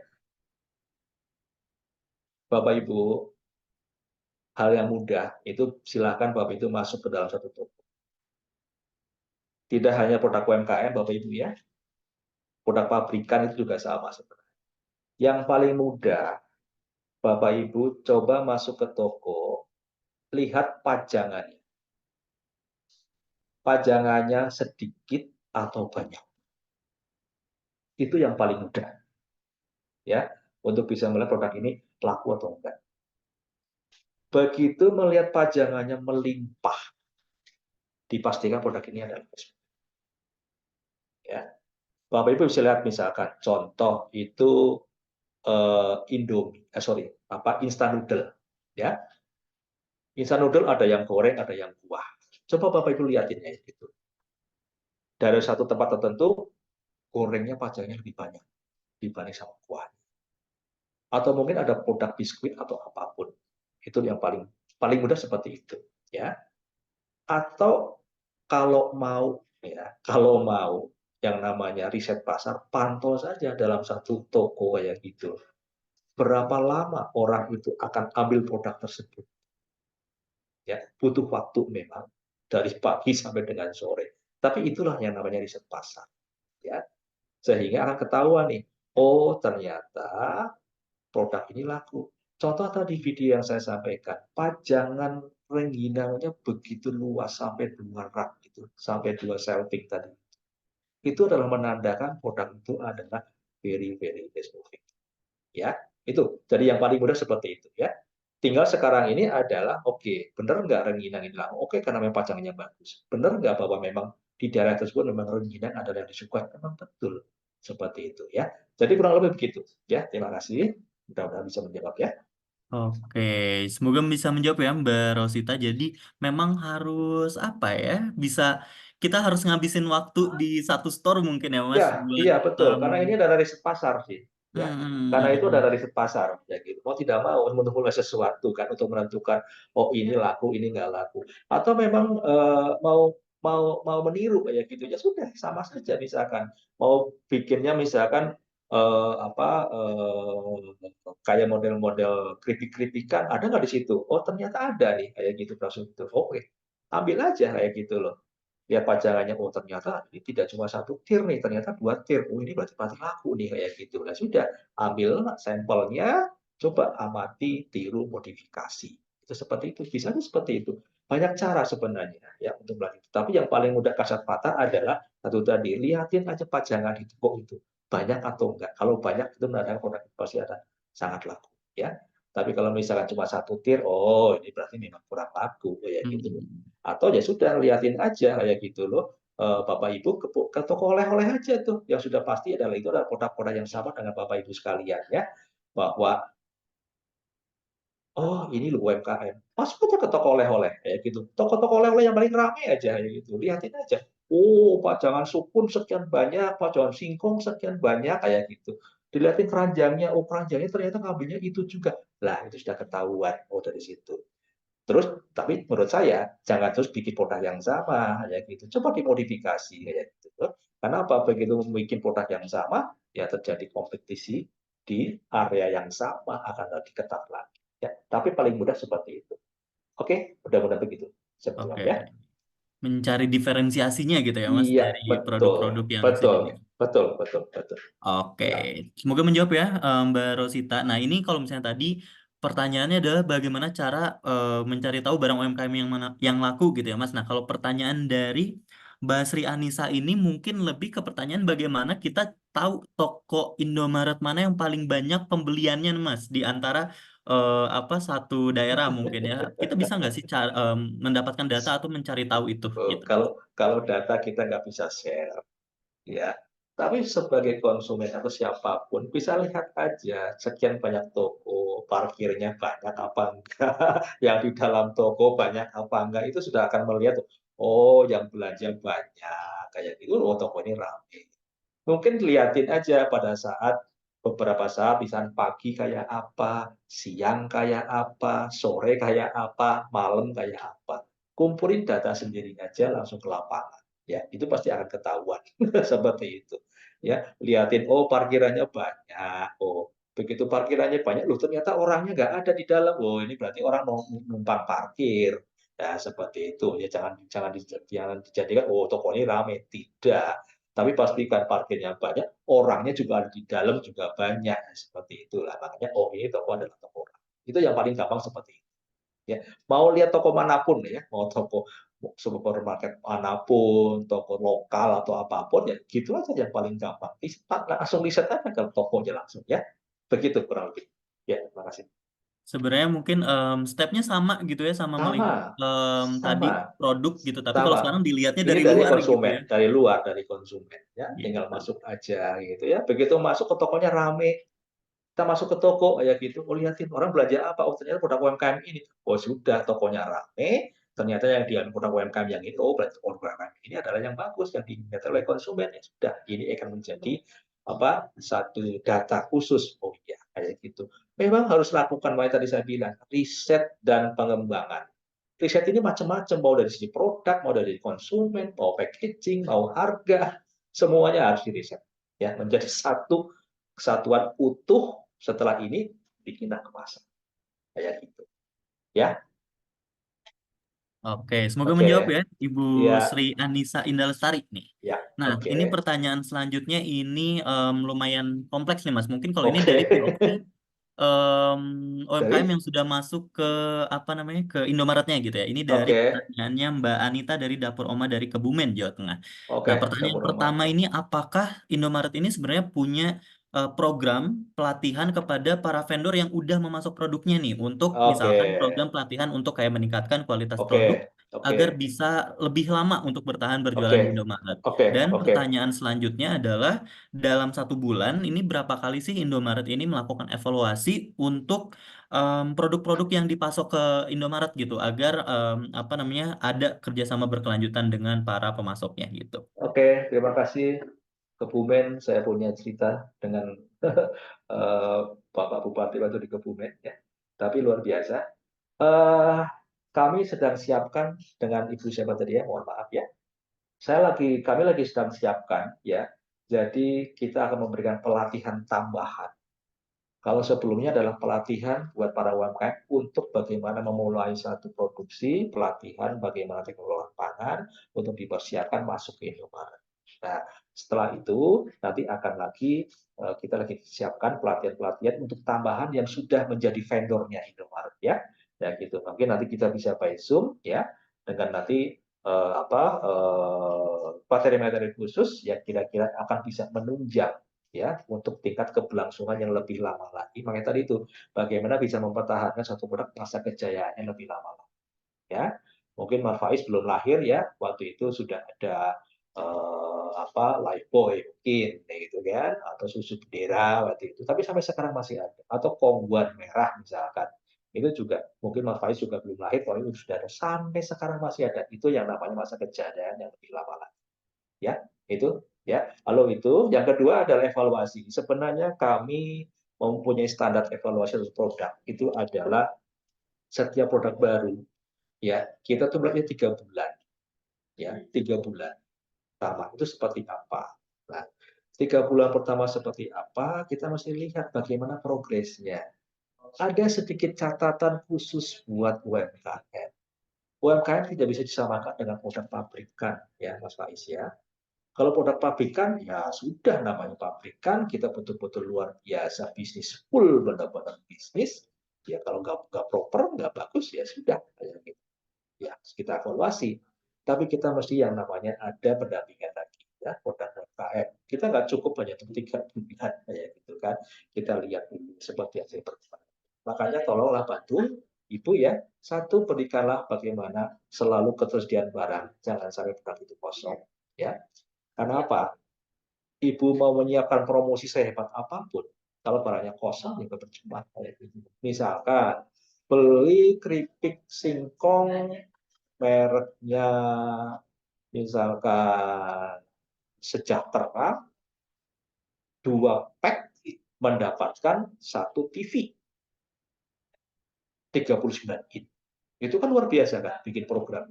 Bapak Ibu, hal yang mudah itu silakan Bapak Ibu masuk ke dalam satu toko. Tidak hanya produk UMKM Bapak Ibu ya, produk pabrikan itu juga sama sebenarnya. Yang paling mudah, Bapak Ibu coba masuk ke toko, lihat pajangannya. Pajangannya sedikit atau banyak. Itu yang paling mudah. Ya, untuk bisa melihat produk ini laku atau enggak. Begitu melihat pajangannya melimpah, dipastikan produk ini adalah resmi. Ya. Bapak Ibu bisa lihat misalkan contoh itu Indomie, instan noodle. Ya, instan noodle ada yang goreng, ada yang kuah. Coba Bapak Ibu lihatin ya gitu. Dari satu tempat tertentu, gorengnya pajaknya lebih banyak dibanding sama kuah. Atau mungkin ada produk biskuit atau apapun. Itu yang paling paling mudah seperti itu, ya. Atau kalau mau yang namanya riset pasar, pantau saja dalam satu toko kayak gitu. Berapa lama orang itu akan ambil produk tersebut? Ya, butuh waktu memang dari pagi sampai dengan sore. Tapi itulah yang namanya riset pasar, ya. Sehingga akan ketahuan nih, oh ternyata produk ini laku. Contoh tadi video yang saya sampaikan, pajangan rengginangnya begitu luas sampai 2 rak gitu, sampai 2 shelving tadi. Itu adalah menandakan produk itu adalah very very fast moving. Ya, itu. Jadi yang paling mudah seperti itu ya. Tinggal sekarang ini adalah oke, benar nggak rengginang ini laku? Oke, karena memang pajangannya bagus. Benar nggak bahwa memang di daerah tersebut memang rengginang adalah yang disukai? Memang betul seperti itu ya. Jadi kurang lebih begitu ya. Terima kasih. Mudah-mudahan bisa menjawab ya. Oke, semoga bisa menjawab ya Mbak Rosita. Jadi memang harus apa ya? Bisa kita harus ngabisin waktu di satu store mungkin ya Mas Ya, buat iya betul. Karena ini adalah riset pasar sih, ya. Karena itu adalah riset pasar, ya gitu. Mau tidak mau menunggu sesuatu kan untuk menentukan, oh ini laku, ini nggak laku. Atau memang mau mau mau meniru kayak gitu, ya sudah sama saja. Misalkan mau bikinnya misalkan kayak model-model keripik-keripikan, ada nggak di situ? Oh ternyata ada nih kayak gitu langsung itu. Oke, ambil aja kayak gitu loh. Lihat pajangannya, oh ternyata ini tidak cuma 1 tir nih, ternyata 2 tir. Oh ini berarti pasti laku nih kayak gitu. Nah sudah, ambil sampelnya, coba amati, tiru, modifikasi. Itu seperti itu, bisa seperti itu. Banyak cara sebenarnya ya untuk belajar. Tapi yang paling mudah kasat mata adalah satu tadi, lihatin aja pajangan di toko itu banyak atau enggak. Kalau banyak itu menandakan produk itu pasti ada sangat laku ya. Tapi kalau misalkan cuma 1 tir, oh ini berarti memang kurang laku kayak gitu. Atau ya sudah liatin aja kayak gitu loh. Bapak Ibu ke toko oleh-oleh aja tuh. Yang sudah pasti adalah itu adalah produk-produk yang sama dengan Bapak Ibu sekalian ya. Bahwa oh ini loh UMKM. Masuk aja ke toko oleh-oleh kayak gitu. Toko-toko oleh-oleh yang paling ramai aja kayak gitu. Lihatin aja. Oh, pajangan sukun sekian banyak, pajangan singkong sekian banyak kayak gitu. Dilihatin keranjangnya, oh keranjangnya ternyata ngambilnya itu juga. Lah, itu sudah ketahuan. Oh, dari situ. Terus, tapi menurut saya jangan terus bikin produk yang sama, ya gitu. Coba dimodifikasi kayak gitu. Karena apa? Begitu bikin produk yang sama, ya terjadi kompetisi di area yang sama akan lebih ketat lagi. Ya, tapi paling mudah seperti itu. Oke, mudah-mudahan begitu. Saya Oke. menjawab ya. Mencari diferensiasinya gitu ya Mas Iya, dari betul, produk-produk yang betul, sejenis. betul, betul, betul. Oke, Ya, semoga menjawab ya Mbak Rosita. Nah ini kalau misalnya tadi pertanyaannya adalah bagaimana cara mencari tahu barang UMKM yang mana yang laku gitu ya Mas. Nah kalau pertanyaan dari Mbak Sri Anissa ini mungkin lebih ke pertanyaan bagaimana kita tahu toko Indomaret mana yang paling banyak pembeliannya Mas di antara apa satu daerah mungkin ya. Kita bisa nggak sih mendapatkan data atau mencari tahu itu gitu. kalau kalau data kita nggak bisa share, ya. Tapi sebagai konsumen atau siapapun bisa lihat aja sekian banyak toko, parkirnya banyak apa enggak, yang di dalam toko banyak apa enggak, itu sudah akan melihat, oh yang belanja banyak, kayak gitu, oh toko ini ramai. Mungkin lihatin aja pada saat beberapa saat, misalnya pagi kayak apa, siang kayak apa, sore kayak apa, malam kayak apa. Kumpulin data sendiri aja langsung ke lapangan. Ya, itu pasti akan ketahuan seperti itu. Ya, lihatin oh parkirannya banyak. Oh, begitu parkirannya banyak, loh ternyata orangnya nggak ada di dalam. Oh, ini berarti orang mau numpang parkir. Ya, seperti itu. Ya, jangan dijadikan oh toko ini ramai. Tidak, tapi pastikan parkirnya banyak, orangnya juga ada di dalam juga banyak, seperti itulah. Makanya, oh ini toko adalah toko orang. Itu yang paling gampang seperti itu. Ya, mau lihat toko manapun ya, mau toko supermarket manapun, toko lokal atau apapun ya, gitu aja yang paling gampang. Langsung riset aja ke tokonya langsung ya. Begitu kurang lebih. Ya, terima kasih. Sebenarnya mungkin stepnya sama gitu ya sama melihat Sama, tadi sama. produk gitu. Tapi kalau Sama. sekarang dilihatnya Ini dari dari luar gitu ya. konsumen, dari luar, dari konsumen ya, tinggal Gitu. masuk aja gitu ya. Begitu masuk ke tokonya rame, kita masuk ke toko kayak gitu, oh lihatin orang belanja apa, oh ternyata produk UMKM ini, oh sudah tokonya rame, ternyata yang diambil produk UMKM yang itu, oh berarti produk UMKM ini adalah yang bagus, yang diminati oleh konsumen, ya sudah, ini akan menjadi apa satu data khusus, oh iya kayak gitu. Memang harus lakukan, makanya tadi saya bilang riset dan pengembangan. Riset ini macam-macam, mau dari sisi produk, mau dari konsumen, mau packaging, mau harga, semuanya harus diriset ya menjadi satu kesatuan utuh. Setelah ini bikinlah kemasan kayak gitu ya. Oke, semoga Oke, menjawab ya Ibu ya, Sri Anissa Indah Lestari nih. ya, Nah, oke, ini pertanyaan selanjutnya ini lumayan kompleks nih Mas. Mungkin kalau ini oke. dari POV em, UMKM Dari yang sudah masuk ke apa namanya ke Indomaretnya gitu ya. Ini dari oke, pertanyaannya Mbak Anita dari Dapur Oma dari Kebumen, Jawa Tengah. oke, Nah, pertanyaan dapur rumah. pertama ini apakah Indomaret ini sebenarnya punya program pelatihan kepada para vendor yang udah memasok produknya nih untuk Oke, misalkan program pelatihan untuk kayak meningkatkan kualitas oke, produk oke, agar bisa lebih lama untuk bertahan berjualan oke, di Indomaret. oke, Dan oke, pertanyaan selanjutnya adalah dalam 1 bulan ini berapa kali sih Indomaret ini melakukan evaluasi untuk produk-produk yang dipasok ke Indomaret gitu agar apa namanya ada kerjasama berkelanjutan dengan para pemasoknya gitu. oke. Terima kasih. Kebumen, saya punya cerita dengan Bapak Bupati waktu di Kebumen ya. Tapi luar biasa. Eh, Kami sedang siapkan dengan Ibu siapa tadi ya, mohon maaf ya. Kami lagi sedang siapkan ya. Jadi kita akan memberikan pelatihan tambahan. Kalau sebelumnya adalah pelatihan buat para UMKM untuk bagaimana memulai satu produksi, pelatihan bagaimana teknologi pangan untuk dipersiapkan masuk ke Indomaret. Nah, setelah itu nanti akan lagi kita lagi siapkan pelatihan-pelatihan untuk tambahan yang sudah menjadi vendornya Indomaret ya. Ya gitu. Mungkin nanti kita bisa by Zoom ya dengan nanti materi-materi khusus yang kira-kira akan bisa menunjang ya untuk tingkat keberlangsungan yang lebih lama lagi. Makanya tadi itu bagaimana bisa mempertahankan satu produk masa kejayaannya lebih lama lagi. Ya, mungkin Mas Faiz belum lahir ya, waktu itu sudah ada Lifebuoy mungkin gitu kan, atau susu bendera waktu itu. Tapi sampai sekarang masih ada. Atau Kongguan merah misalkan. Itu juga mungkin Mas Faiz juga belum lahir, kalau itu sudah ada sampai sekarang masih ada. Itu yang namanya masa kejayaan yang lebih lama lagi. Ya, itu ya. Lalu itu yang kedua adalah evaluasi. Sebenarnya kami mempunyai standar evaluasi untuk produk. Itu adalah setiap produk baru ya kita tuh melihatnya 3 bulan, ya 3 bulan pertama itu seperti apa. Nah, 3 bulan pertama seperti apa, kita mesti lihat bagaimana progresnya. Ada sedikit catatan khusus buat UMKM. UMKM tidak bisa disamakan dengan produk pabrikan, ya Mas Faiz ya. Kalau produk pabrikan, ya sudah namanya pabrikan, kita betul-betul luar biasa bisnis, full benar-benar bisnis. Ya kalau nggak proper, nggak bagus, ya sudah. Kayak gitu. Ya kita evaluasi. Tapi kita mesti yang namanya ada pendampingan lagi, ya produk UMKM. Kita nggak cukup hanya 3 bulan, kayak gitu kan. Kita lihat dulu seperti yang saya perkatakan. Makanya tolonglah bantu Ibu ya. Satu, berikanlah bagaimana selalu ketersediaan barang, jangan sampai barang itu kosong. Ya, karena apa? Ibu mau menyiapkan promosi sehebat apapun, kalau barangnya kosong, ya percuma. Misalkan beli keripik singkong mereknya, misalkan Sejahtera, 2 pack mendapatkan 1 TV 39 inch. Itu kan luar biasa kan, bikin program,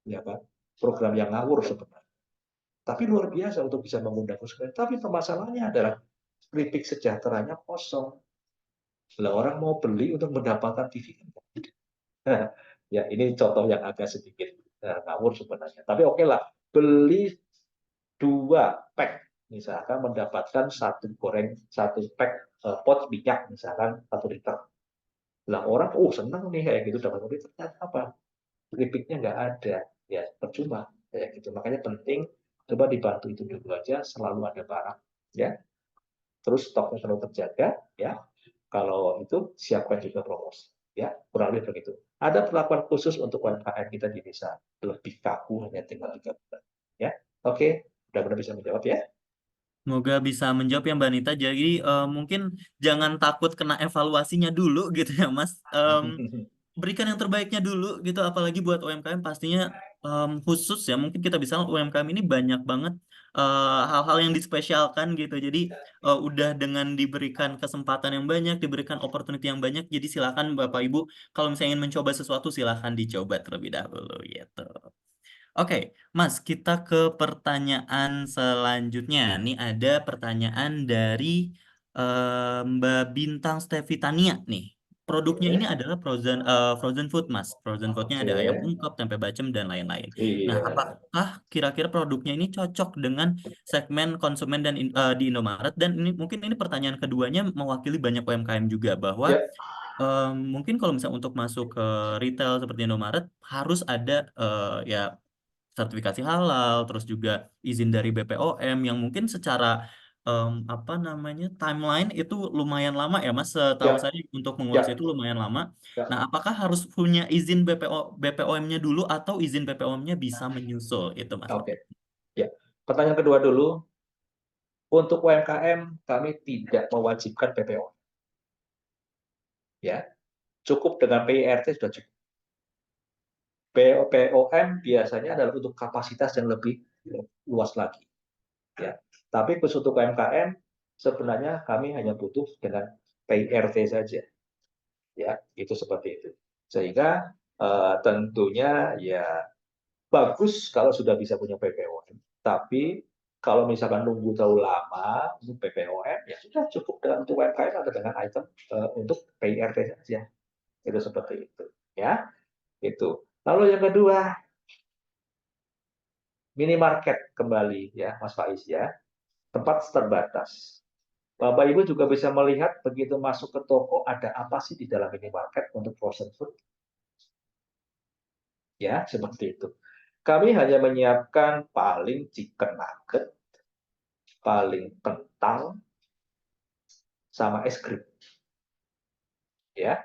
ya kan? Program yang ngawur sebenarnya. Tapi luar biasa untuk bisa mengundang konsumen. Tapi permasalahannya adalah keripik Sejahteranya kosong. Lah orang mau beli untuk mendapatkan TV kan? Ya ini contoh yang agak sedikit ngawur sebenarnya. Tapi oke lah, beli 2 pack, misalkan mendapatkan 1 pack pot minyak, misalkan 1 liter. Lah orang, oh senang nih kayak gitu dapat duit, ternyata apa? Keripiknya nggak ada, ya percuma kayak gitu. Makanya penting coba dibantu itu dulu aja, selalu ada barang, ya. Terus stoknya selalu terjaga, ya. Kalau itu siapkan juga promosi, ya. Kurang lebih begitu. Ada perlakuan khusus untuk UMKM kita di desa, lebih kaku hanya tinggal 3 bulan, ya. Oke, mudah-mudahan bisa menjawab ya. Semoga bisa menjawab ya Mbak Nita. Jadi mungkin jangan takut kena evaluasinya dulu gitu ya Mas. Berikan yang terbaiknya dulu gitu, apalagi buat UMKM pastinya khusus ya. Mungkin kita bisa UMKM ini banyak banget hal-hal yang dispesialkan gitu. Jadi udah dengan diberikan kesempatan yang banyak, diberikan opportunity yang banyak. Jadi silakan Bapak Ibu kalau misalnya ingin mencoba sesuatu silahkan dicoba terlebih dahulu gitu. Oke, Mas, kita ke pertanyaan selanjutnya. Ini ada pertanyaan dari Mbak Bintang Stevitania nih. Produknya ini Oke, adalah frozen food, Mas. Frozen foodnya ada oke. ayam ungkep, tempe bacem, dan lain-lain. Nah, Iya, apakah kira-kira produknya ini cocok dengan segmen konsumen di Indomaret? Dan ini mungkin ini pertanyaan keduanya mewakili banyak UMKM juga bahwa ya, mungkin kalau misalnya untuk masuk ke retail seperti Indomaret harus ada ya sertifikasi halal, terus juga izin dari BPOM yang mungkin secara apa namanya timeline itu lumayan lama ya Mas. Setahu ya, saya untuk mengurus ya, itu lumayan lama. Nah, ya. apakah harus punya izin BPOM-nya dulu atau izin BPOM-nya bisa menyusul itu Mas? Oke, ya. Pertanyaan kedua dulu. Untuk UMKM kami tidak mewajibkan PPO. Ya, cukup dengan PIRT sudah cukup. POM biasanya adalah untuk kapasitas yang lebih luas lagi. Ya, tapi khusus untuk UMKM sebenarnya kami hanya butuh dengan PIRT saja. Ya, itu seperti itu. Sehingga tentunya ya bagus kalau sudah bisa punya PPOM. Tapi kalau misalkan nunggu terlalu lama untuk PPOM, ya sudah cukup dengan untuk UMKM atau dengan item untuk PIRT saja. Itu seperti itu. Ya, itu. Lalu yang kedua, minimarket kembali ya, Mas Faiz ya. Tempat terbatas. Bapak Ibu juga bisa melihat begitu masuk ke toko ada apa sih di dalam minimarket untuk frozen food. Ya, seperti itu. Kami hanya menyiapkan paling chicken nugget, paling kentang, sama es krim. Ya,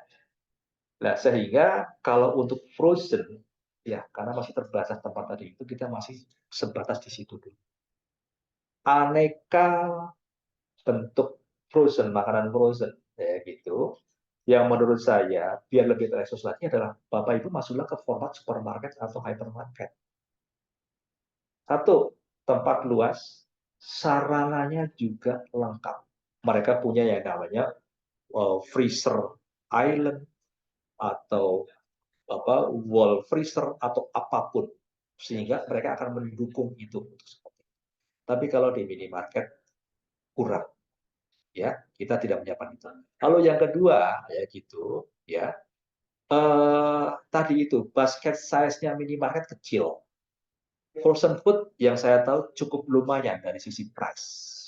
nah sehingga kalau untuk frozen, ya karena masih terbatas tempat tadi itu kita masih sebatas di situ dulu. Aneka bentuk frozen, makanan frozen, ya gitu. Yang menurut saya biar lebih terekspos lagi adalah Bapak Ibu masuklah ke format supermarket atau hypermarket. Satu, tempat luas, sarananya juga lengkap. Mereka punya yang namanya freezer island atau wall freezer atau apapun, sehingga mereka akan mendukung itu. Tapi kalau di minimarket kurang, ya kita tidak menyiapkan itu. Lalu yang kedua ya gitu, ya tadi itu basket size-nya minimarket kecil. Frozen food yang saya tahu cukup lumayan dari sisi price,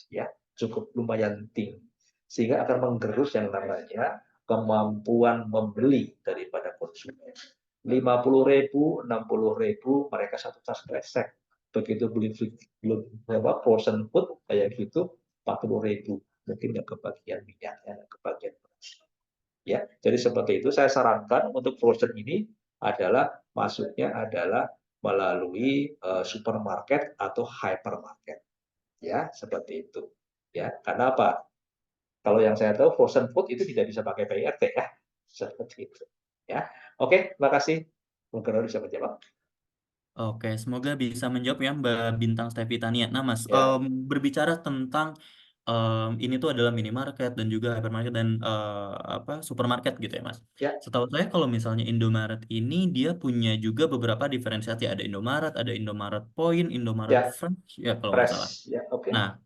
ya cukup lumayan tinggi, sehingga akan menggerus yang namanya kemampuan membeli daripada konsumen. 50.000, 60.000 mereka satu tas kresek. Begitu beli frozen food kayak gitu 40.000, mungkin nggak kebagian minyaknya, nggak kebagian beras. Ya, jadi seperti itu. Saya sarankan untuk frozen ini adalah masuknya adalah melalui supermarket atau hypermarket, ya seperti itu. Ya, karena apa? Kalau yang saya tahu frozen food itu tidak bisa pakai PIRT ya, seperti itu. Ya, oke, terima kasih. Mungkin bisa menjawab. Oke, semoga bisa menjawab ya Mbak Bintang Stevi Tania. Nah, Mas, Ya, berbicara tentang ini tuh adalah minimarket dan juga hypermarket dan supermarket gitu ya, Mas. ya, Setahu saya kalau misalnya Indomaret ini dia punya juga beberapa diferensiasi. Ada Indomaret, ada Indomaret Point, Indomaret ya, Fresh, ya kalau nggak salah. fresh, ya, oke. Nah,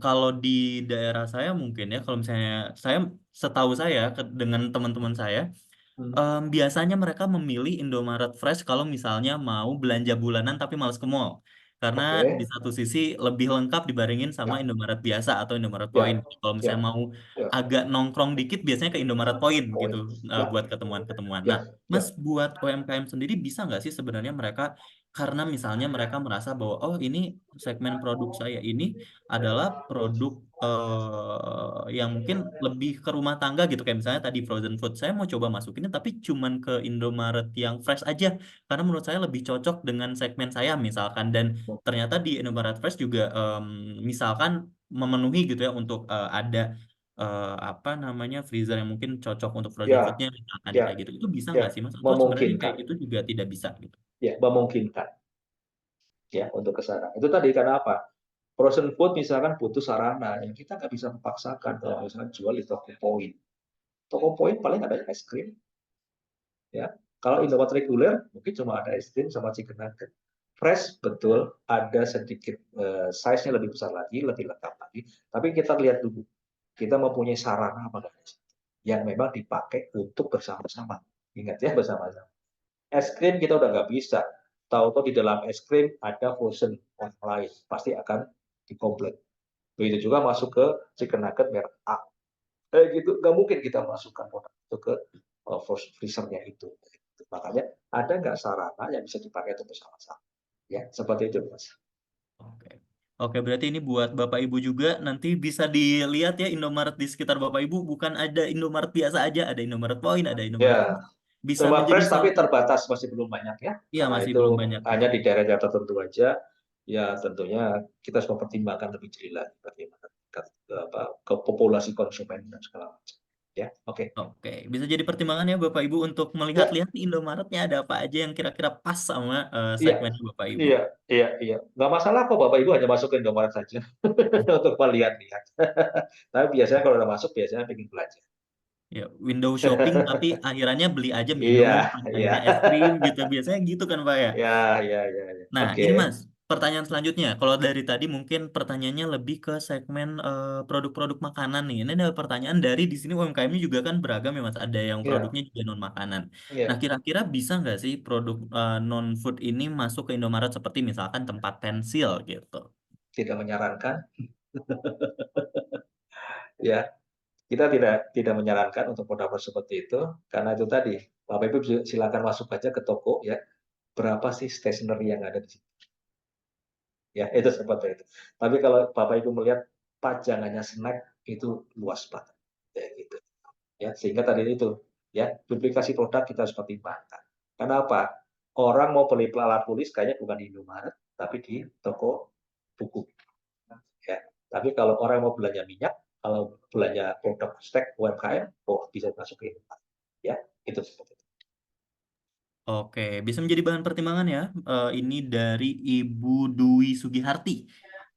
kalau di daerah saya mungkin ya, kalau misalnya setahu saya dengan teman-teman saya. Hmm, Biasanya mereka memilih Indomaret Fresh kalau misalnya mau belanja bulanan tapi males ke mall. Karena di oke, satu sisi lebih lengkap dibandingin sama ya, Indomaret biasa atau Indomaret Point. ya, Kalau misalnya ya, mau ya, agak nongkrong dikit biasanya ke Indomaret Point gitu, poin, ya, buat ketemuan-ketemuan. Nah, ya, Mas, ya, buat UMKM sendiri bisa nggak sih sebenarnya mereka, karena misalnya mereka merasa bahwa oh ini segmen produk saya ini adalah produk yang mungkin lebih ke rumah tangga gitu, kayak misalnya tadi frozen food saya mau coba masukinnya tapi cuman ke Indomaret yang fresh aja karena menurut saya lebih cocok dengan segmen saya misalkan, dan ternyata di Indomaret Fresh juga misalkan memenuhi gitu ya untuk ada apa namanya freezer yang mungkin cocok untuk frozen ya, foodnya misalkan ya, kayak gitu, itu bisa ya, nggak sih Mas, atau sebenarnya kayak memungkinkan, gitu juga tidak bisa gitu? ya, memungkinkan, ya, untuk ke sana. Itu tadi karena apa? Frozen food misalkan butuh sarana yang kita nggak bisa memaksakan kalau misalkan jual di toko poin. Toko poin paling ada es krim, ya. Kalau Indomaret reguler mungkin cuma ada es krim sama chicken nugget. Fresh betul ada sedikit size-nya lebih besar lagi, lebih lengkap lagi. Tapi kita lihat dulu, kita mempunyai sarana apa nggak yang memang dipakai untuk bersama-sama. Ingat ya bersama-sama. Es krim kita udah nggak bisa. Tahu-tahu di dalam es krim ada frozen yang lain, pasti akan dikomplain. Begitu juga masuk ke chicken nugget merek A. Gitu, nggak mungkin kita masukkan produk itu ke freezer-nya itu. Makanya ada nggak sarana yang bisa dipakai untuk bersama-sama. Ya, seperti itu, Mas. Oke. Oke, berarti ini buat Bapak Ibu juga nanti bisa dilihat ya Indomaret di sekitar Bapak Ibu bukan ada Indomaret biasa aja, ada Indomaret Point, ada Indomaret Ya, Fresh. Bisa Indomaret menjadi Fresh tapi salah satu. terbatas, masih belum banyak ya. Iya, Karena masih itu belum banyak. hanya di daerah tertentu aja. Ya, tentunya kita harus mempertimbangkan lebih jeli lagi bagaimana ke populasi konsumen dan segala macam. Ya, oke. Oke, bisa jadi pertimbangan ya Bapak Ibu untuk Ya, melihat-lihat nih Indomaretnya ada apa aja yang kira-kira pas sama iya, segmen Bapak Ibu. iya, iya, iya. Nggak masalah kok Bapak Ibu hanya masuk ke Indomaret saja untuk melihat-lihat. Tapi biasanya kalau udah masuk, biasanya pengen belanja. Ya, window shopping tapi akhirannya beli aja Iya, minum, iya. akhirnya es krim gitu. Biasanya gitu kan Pak ya. Ya, ya, ya, ya. Nah, Oke. ini Mas, pertanyaan selanjutnya. Kalau dari tadi mungkin pertanyaannya lebih ke segmen produk-produk makanan nih. Ini ada pertanyaan dari di sini UMKM-nya juga kan beragam ya Mas. Ada yang Ya, produknya juga non makanan. Nah, ya. kira-kira bisa nggak sih produk non food ini masuk ke Indomaret seperti misalkan tempat pensil gitu? Tidak menyarankan. Ya, kita tidak menyarankan untuk produk seperti itu karena itu tadi Bapak Ibu silakan masuk aja ke toko ya. Berapa sih stationery yang ada di situ? Ya, itu seperti itu. Tapi kalau Bapak Ibu melihat pajangannya snack itu luas banget. Ya, gitu. Ya, sehingga tadi itu ya, duplikasi produk kita harus pertimbangkan. Karena apa? Orang mau beli alat tulis kayaknya bukan di Indomaret, tapi di toko buku. Ya. Tapi kalau orang mau belanja minyak, kalau belanja produk stek UMKM, oh bisa masuk ke Indomaret. Ya, itu seperti itu. Oke, bisa menjadi bahan pertimbangan ya. Ini dari Ibu Dwi Sugiharti.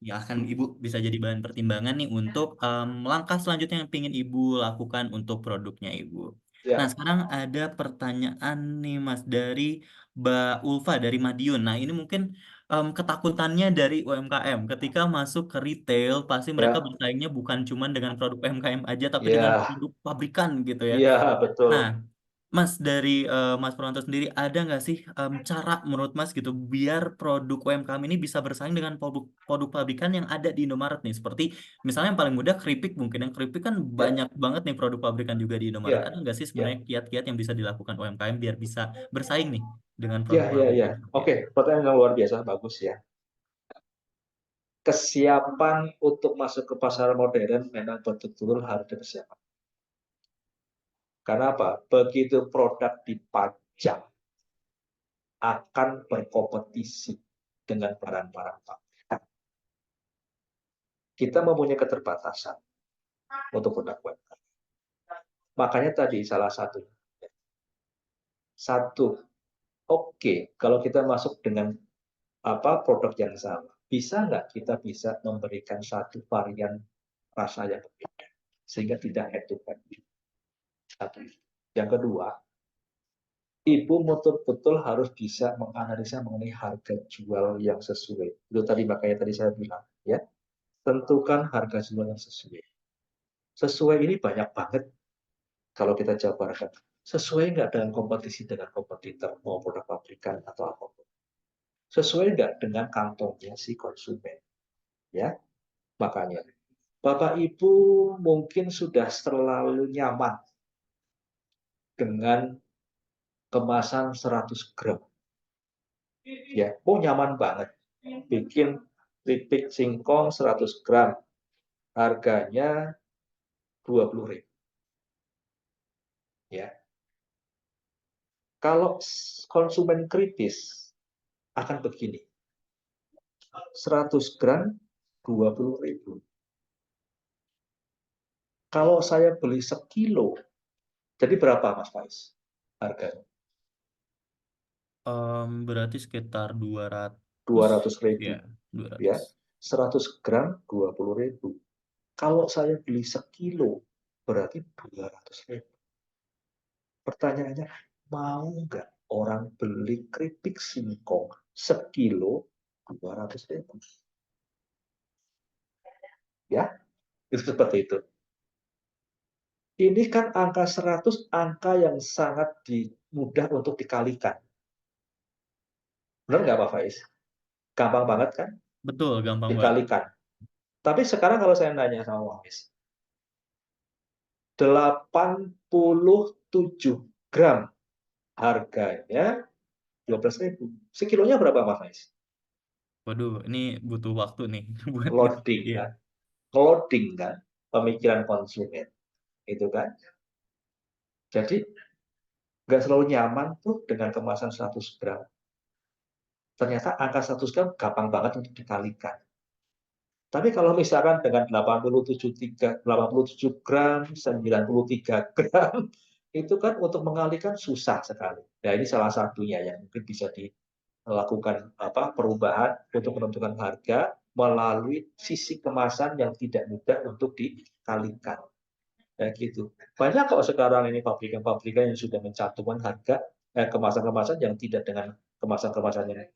Ya, akan Ibu bisa jadi bahan pertimbangan nih untuk langkah selanjutnya yang ingin Ibu lakukan untuk produknya Ibu. Nah, Ya, sekarang ada pertanyaan nih Mas dari Mbak Ulfa dari Madiun. Nah, ini mungkin ketakutannya dari UMKM ketika masuk ke retail pasti mereka ya, bersaingnya bukan cuma dengan produk UMKM aja tapi dengan ya, produk pabrikan gitu ya. iya betul. Nah, Mas dari Mas Purwanto sendiri ada nggak sih cara menurut Mas gitu biar produk UMKM ini bisa bersaing dengan produk pabrikan yang ada di Indomaret nih seperti misalnya yang paling mudah keripik mungkin yang keripik kan Ya, banyak banget nih produk pabrikan juga di Indomaret. Ada ya, nggak sih ya, sebenarnya kiat-kiat yang bisa dilakukan UMKM biar bisa bersaing nih dengan ya, produk ya, ya. pabrikan seperti Oke, itu? pertanyaan yang luar biasa, bagus ya. Kesiapan untuk masuk ke pasar modern memang betul-betul harus dipersiapkan. Karena apa? Begitu produk dipajang, akan berkompetisi dengan barang-barang pabrikan. Kita mempunyai keterbatasan untuk produk UMKM. Makanya tadi salah satu, oke, kalau kita masuk dengan produk yang sama, bisa nggak kita bisa memberikan satu varian rasa yang berbeda sehingga tidak head to head. Satu. Yang kedua, ibu betul-betul harus bisa menganalisa mengenai harga jual yang sesuai. Itu tadi makanya tadi saya bilang, ya, tentukan harga jual yang sesuai. Sesuai ini banyak banget kalau kita jabarkan. Sesuai nggak dengan kompetisi dengan kompetitor, mau produk pabrikan atau apapun. Sesuai nggak dengan kantongnya si konsumen, ya. Makanya, Bapak Ibu mungkin sudah terlalu nyaman dengan kemasan 100 gram. Ya, nyaman banget. Bikin keripik singkong 100 gram. Harganya 20.000. Ya. Kalau konsumen kritis akan begini. 100 gram 20.000. Kalau saya beli sekilo, jadi berapa Mas Faiz harganya? Berarti sekitar 200 200.000. ya, 200. Ya, 100 gram 20.000. Kalau saya beli sekilo, berarti 200.000. Pertanyaannya, mau nggak orang beli keripik singkong sekilo 200.000? Ya, itu seperti itu. Ini kan angka 100, angka yang sangat mudah untuk dikalikan. Benar nggak Pak Faiz? Gampang banget kan Betul, gampang banget. dikalikan. Tapi sekarang kalau saya nanya sama Pak Faiz, 87 gram harganya 12.000. Sekilonya berapa Pak Faiz? Waduh, ini butuh waktu nih buat gitu. Loading Iya. kan? Loading kan? Pemikiran konsumen. Itu kan? Jadi nggak selalu nyaman tuh dengan kemasan 100 gram. Ternyata angka 100 gram gampang banget untuk dikalikan. Tapi kalau misalkan dengan 87 gram, 93 gram, itu kan untuk mengalihkan susah sekali. Nah, ini salah satunya yang mungkin bisa dilakukan perubahan untuk menentukan harga melalui sisi kemasan yang tidak mudah untuk dikalikan. Kayak gitu. Banyak kok sekarang ini pabrikan-pabrikan yang sudah mencantumkan harga kemasan-kemasan yang tidak dengan kemasan-kemasan yang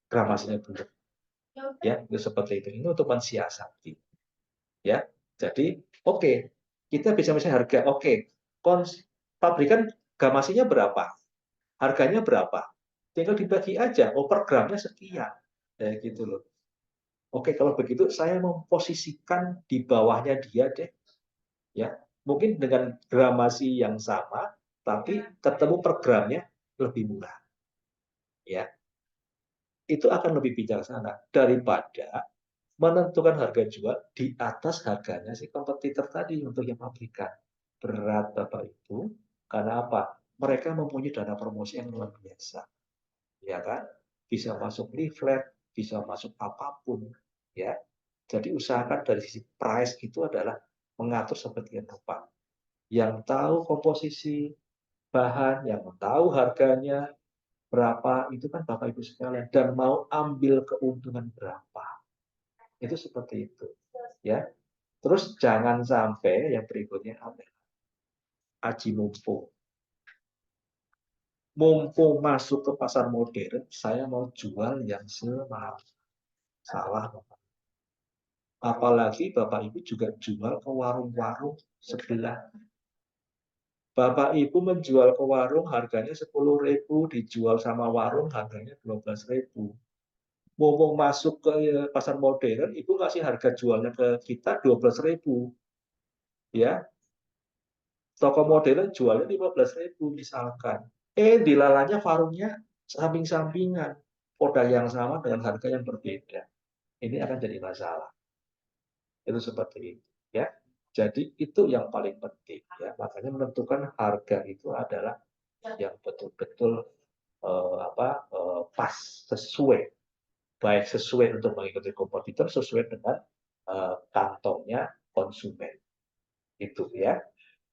gramasinya buruk. Ya, itu seperti itu. Ini untuk mensiasati. Ya, jadi oke, kita bisa misalnya harga. Oke, pabrikan gramasinya berapa? Harganya berapa? Tinggal dibagi aja. Oh, per gramnya sekian. Kayak gitu loh. Oke, kalau begitu saya memposisikan di bawahnya dia deh. Ya, mungkin dengan gramasi yang sama, tapi ketemu per gramnya lebih murah. Ya, itu akan lebih bijaksana daripada menentukan harga jual di atas harganya si kompetitor tadi untuk yang pabrikan. Berat Bapak Ibu, karena apa? Mereka mempunyai dana promosi yang luar biasa. Ya kan? Bisa masuk leaflet, bisa masuk apapun. Ya, jadi usahakan dari sisi price itu adalah mengatur seperti rupa. Yang tahu komposisi bahan, yang tahu harganya berapa, itu kan Bapak Ibu sekalian, dan mau ambil keuntungan berapa. Itu seperti itu. Ya. Terus jangan sampai yang berikutnya adalah aji mumpung. mumpung masuk ke pasar modern, saya mau jual yang semahal. Salah, Bapak. Apalagi Bapak Ibu juga jual ke warung-warung sebelah. Bapak Ibu menjual ke warung harganya 10.000, dijual sama warung harganya 12.000. Mumpung masuk ke pasar modern, Ibu kasih harga jualnya ke kita 12.000. Ya, toko modern jualnya 15.000 misalkan. Dilalanya warungnya samping-sampingan, produk yang sama dengan harga yang berbeda. Ini akan jadi masalah. Itu seperti itu, ya. Jadi itu yang paling penting, ya. Makanya menentukan harga itu adalah yang betul-betul pas, sesuai, baik sesuai untuk mengikuti kompetitor, sesuai dengan kantongnya konsumen. Itu, ya.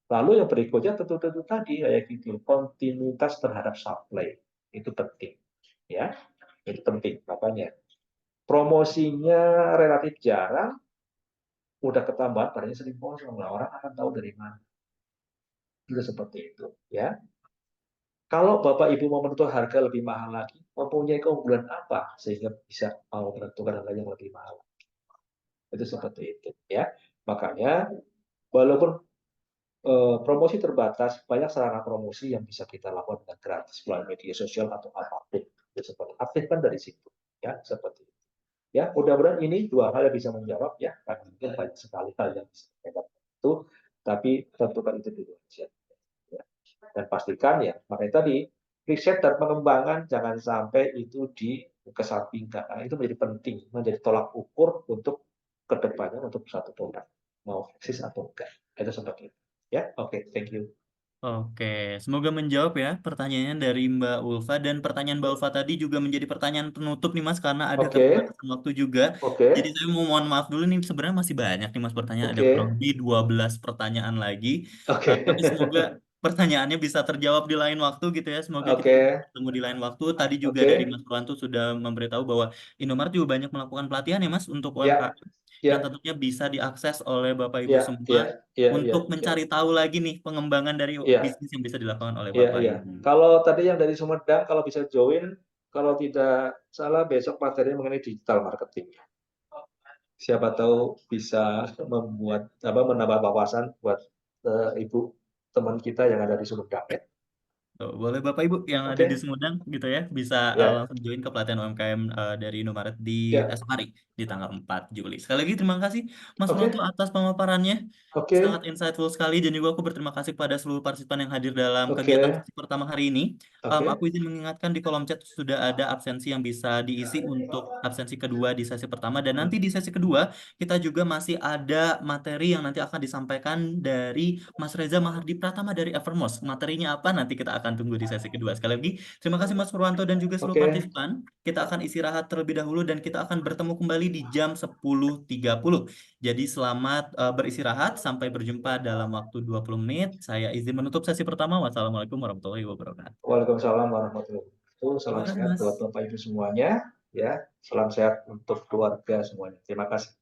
Lalu yang berikutnya tentu tadi kayak gitu, kontinuitas terhadap supply itu penting, ya. Itu penting, makanya promosinya relatif jarang, udah ketambahan barangnya sering kosong lah, orang akan tahu dari mana. Itu seperti itu, ya. Kalau Bapak Ibu mau menentukan harga lebih mahal lagi, mempunyai keunggulan apa sehingga bisa mau menentukan harga yang lebih mahal? Itu seperti itu, ya. Makanya walaupun promosi terbatas, banyak sarana promosi yang bisa kita lakukan dengan gratis melalui media sosial atau apapun. Itu seperti aktifkan dari situ, ya, seperti itu. Ya, mudah-mudahan ini dua hal yang bisa menjawab, ya, karena mungkin banyak sekali hal yang bisa kita itu, tapi tentukan itu dulu aja. Ya. Dan pastikan, ya, makanya tadi riset dan pengembangan jangan sampai itu dikesampingkan. Karena itu menjadi penting, menjadi tolak ukur untuk kedepannya untuk satu produk mau eksis atau enggak. Itu seperti itu. Ya, oke, thank you. Oke, semoga menjawab ya pertanyaannya dari Mbak Ulfa, dan pertanyaan Mbak Ulfa tadi juga menjadi pertanyaan penutup nih Mas, karena ada Oke, keterbatasan waktu juga. oke, Jadi saya mau mohon maaf dulu nih, sebenarnya masih banyak nih Mas pertanyaan, ada oke, kurang lebih 12 pertanyaan lagi. oke, Tapi semoga pertanyaannya bisa terjawab di lain waktu gitu ya. Semoga kita oke, bisa bertemu di lain waktu. Tadi juga oke. dari Mas Purwanto sudah memberitahu bahwa Indomaret juga banyak melakukan pelatihan ya Mas untuk Ya, UMKM, yang ya, tentunya bisa diakses oleh Bapak Ibu ya, semua ya, ya, ya, untuk ya, mencari tahu lagi nih pengembangan dari ya. bisnis yang bisa dilakukan oleh Iya, Bapak iya. Ibu. Kalau tadi yang dari Sumedang, kalau bisa join, kalau tidak salah besok materinya mengenai digital marketing. Siapa tahu bisa membuat menambah wawasan buat ibu teman kita yang ada di Sumedang, ya. Tuh, boleh Bapak Ibu yang ada di Oke, Sumedang gitu ya, bisa ya, langsung join ke pelatihan UMKM dari Indomaret di ya. esok hari di tanggal 4 Juli. Sekali lagi terima kasih Mas Purwanto Oke, atas pemaparannya. Sangat oke, insightful sekali, dan juga aku berterima kasih kepada seluruh partisipan yang hadir dalam kegiatan oke, sesi pertama hari ini. Aku oke, izin mengingatkan di kolom chat sudah ada absensi yang bisa diisi untuk absensi kedua di sesi pertama, dan nanti di sesi kedua kita juga masih ada materi yang nanti akan disampaikan dari Mas Reza Mahardi Pratama dari Evermos. Materinya apa nanti kita akan tunggu di sesi kedua. Sekali lagi, terima kasih Mas Purwanto dan juga seluruh oke. partisipan. Kita akan istirahat terlebih dahulu dan kita akan bertemu kembali di jam 10.30. Jadi selamat beristirahat, sampai berjumpa dalam waktu 20 menit. Saya izin menutup sesi pertama. Wassalamualaikum warahmatullahi wabarakatuh. Waalaikumsalam warahmatullahi wabarakatuh. Terima Salam kasih sehat Mas. buat Bapak Ibu semuanya, ya. Salam sehat untuk keluarga semuanya. Terima kasih.